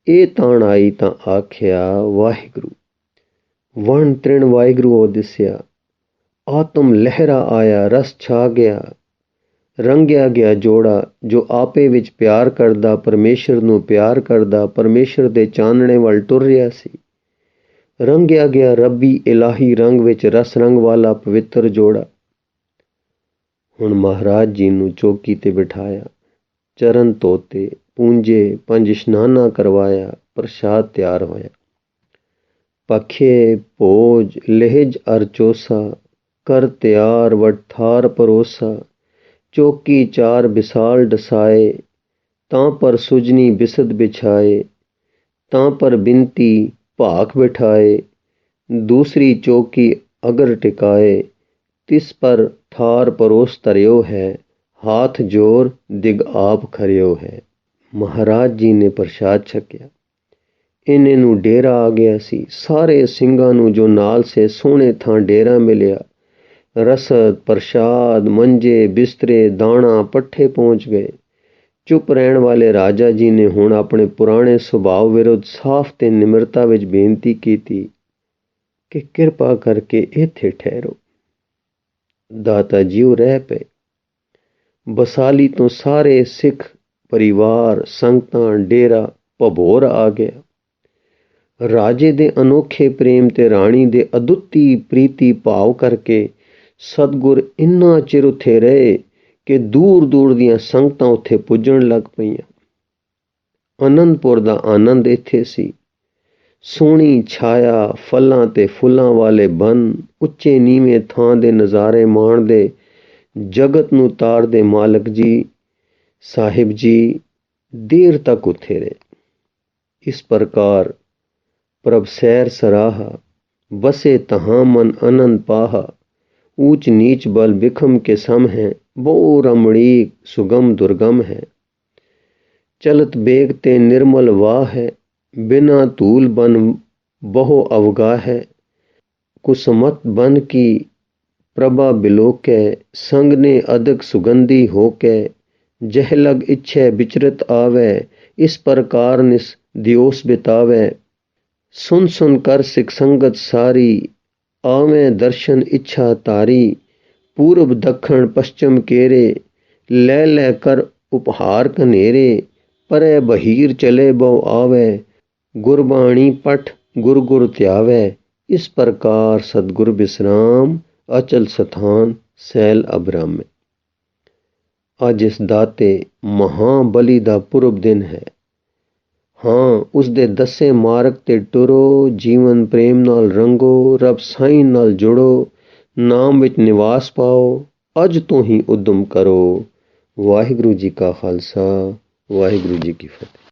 Speaker 1: ਇਹ ਤਾਣ ਆਈ ਤਾਂ ਆਖਿਆ ਵਾਹਿਗੁਰੂ। ਵਣ ਤ੍ਰਿਣ ਵਾਹਿਗੁਰੂ ਉਹ ਦਿਸਿਆ। ਆਤਮ ਲਹਿਰਾ ਆਇਆ, ਰਸ ਛਾ ਗਿਆ। ਰੰਗਿਆ ਗਿਆ ਜੋੜਾ ਜੋ ਆਪੇ ਵਿੱਚ ਪਿਆਰ ਕਰਦਾ, ਪਰਮੇਸ਼ਰ ਨੂੰ ਪਿਆਰ ਕਰਦਾ, ਪਰਮੇਸ਼ਰ ਦੇ ਚਾਨਣੇ ਵੱਲ ਟੁਰ ਰਿਹਾ ਸੀ। ਰੰਗਿਆ ਗਿਆ ਰੱਬੀ ਇਲਾਹੀ ਰੰਗ ਵਿੱਚ ਰਸ ਰੰਗ ਵਾਲਾ ਪਵਿੱਤਰ ਜੋੜਾ। ਹੁਣ ਮਹਾਰਾਜ ਜੀ ਨੂੰ ਚੌਕੀ ਤੇ ਬਿਠਾਇਆ, ਚਰਨ ਧੋਤੇ, ਪੂੰਝੇ, 5 ਇਸ਼ਨਾਨਾ ਕਰਵਾਇਆ, ਪ੍ਰਸ਼ਾਦ ਤਿਆਰ ਹੋਇਆ। ਪਖੇ ਭੋਜ ਲਹਿਜ ਅਰ ਚੋਸਾ, ਕਰ ਤਿਆਰ ਵਟ ਥਾਰ ਪਰੋਸਾ। ਚੌਕੀ 4 ਬਿਸਾਲ ਡਸਾਏ, ਤਾਂ ਪਰ ਸੁਜਨੀ ਬਿਸਦ ਬਿਛਾਏ। ਤਾਂ ਪਰ ਬਿਨਤੀ ਭਾਖ ਬਿਠਾਏ, ਦੂਸਰੀ ਚੌਕੀ ਅਗਰ ਟਿਕਾਏ। ਤਿਸ ਪਰ ਠਾਰ ਪਰੋਸ ਧਰਿਓ ਹੈ, ਹਾਥ ਜੋਰ ਦਿਗ ਆਪ ਖਰਿਓ ਹੈ। ਮਹਾਰਾਜ ਜੀ ਨੇ ਪ੍ਰਸ਼ਾਦ ਛਕਿਆ। ਇਹਨੇ ਨੂੰ ਡੇਰਾ ਆ ਗਿਆ ਸੀ। ਸਾਰੇ ਸਿੰਘਾਂ ਨੂੰ ਜੋ ਨਾਲ ਸੇ ਸੋਹਣੇ ਥਾਂ ਡੇਰਾ ਮਿਲਿਆ। ਰਸਦ, ਪ੍ਰਸ਼ਾਦ, ਮੰਜੇ, ਬਿਸਤਰੇ, ਦਾਣਾ, ਪੱਠੇ ਪਹੁੰਚ ਗਏ। ਚੁੱਪ ਰਹਿਣ ਵਾਲੇ ਰਾਜਾ ਜੀ ਨੇ ਹੁਣ ਆਪਣੇ ਪੁਰਾਣੇ ਸੁਭਾਅ ਵਿਰੁੱਧ ਸਾਫ਼ ਤੇ ਨਿਮਰਤਾ ਵਿੱਚ ਬੇਨਤੀ ਕੀਤੀ ਕਿ ਕਿਰਪਾ ਕਰਕੇ ਇੱਥੇ ਠਹਿਰੋ। ਦਾਤਾ ਜੀ ਉਹ ਰਹਿ ਪਏ। ਬਸਾਲੀ ਤੋਂ ਸਾਰੇ ਸਿੱਖ ਪਰਿਵਾਰ, ਸੰਗਤਾਂ, ਡੇਰਾ ਭਬੋਰ ਆ ਗਿਆ। ਰਾਜੇ ਦੇ ਅਨੋਖੇ ਪ੍ਰੇਮ ਤੇ ਰਾਣੀ ਦੇ ਅਦੁੱਤੀ ਪ੍ਰੀਤੀ ਭਾਵ ਕਰਕੇ ਸਤਿਗੁਰ ਇੰਨਾ ਚਿਰ ਉੱਥੇ ਰਹੇ ਕਿ ਦੂਰ ਦੂਰ ਦੀਆਂ ਸੰਗਤਾਂ ਉੱਥੇ ਪੁੱਜਣ ਲੱਗ ਪਈਆਂ। ਅਨੰਦਪੁਰ ਦਾ ਆਨੰਦ ਇੱਥੇ ਸੀ। ਸੋਹਣੀ ਛਾਇਆ, ਫਲਾਂ ਤੇ ਫੁੱਲਾਂ ਵਾਲੇ ਬਨ, ਉੱਚੇ ਨੀਵੇਂ ਥਾਂ ਦੇ ਨਜ਼ਾਰੇ ਮਾਣਦੇ ਜਗਤ ਨੂੰ ਤਾਰਦੇ ਮਾਲਕ ਜੀ ਸਾਹਿਬ ਜੀ ਦੇਰ ਤੱਕ ਉੱਥੇ ਰਹੇ। ਇਸ ਪ੍ਰਕਾਰ ਪ੍ਰਭ ਸੈਰ ਸਰਾਹਾ, ਬਸੇ ਤਹਾਂ ਮਨ ਆਨੰਦ ਪਾਹਾ। ऊंच नीच बल बिखम के सम है, बहु रमणीक सुगम दुर्गम है। चलत बेगते निर्मल वाह है, बिना तूल बन बहु अवगा है। कुसमत बन की प्रभा बिलोके, संग ने अधिक सुगंधी होके। जह लग इच्छे विचरत आवे, इस प्रकार निस दियोस बितावे। सुन सुन कर सिख संगत सारी, आवें दर्शन इच्छा तारी। पूर्व दक्षिण पश्चिम केरे, ले ले कर उपहार कनेरे। परे बहीर चले बहु आवे, गुरबाणी पठ गुर गुर त्यावे। इस प्रकार सतगुर विश्राम, अचल स्थान सैल अब्रामे। अज इस दाते महाबली दा पुरब दिन है। हाँ, उसदे दसे मार्ग ते टुरो, जीवन प्रेम नाल रंगो, रब साईं नाल जुड़ो, नाम विच निवास पाओ। अज तो ही उद्यम करो। वाहिगुरू जी का खालसा, वाहिगुरू जी की फतेह।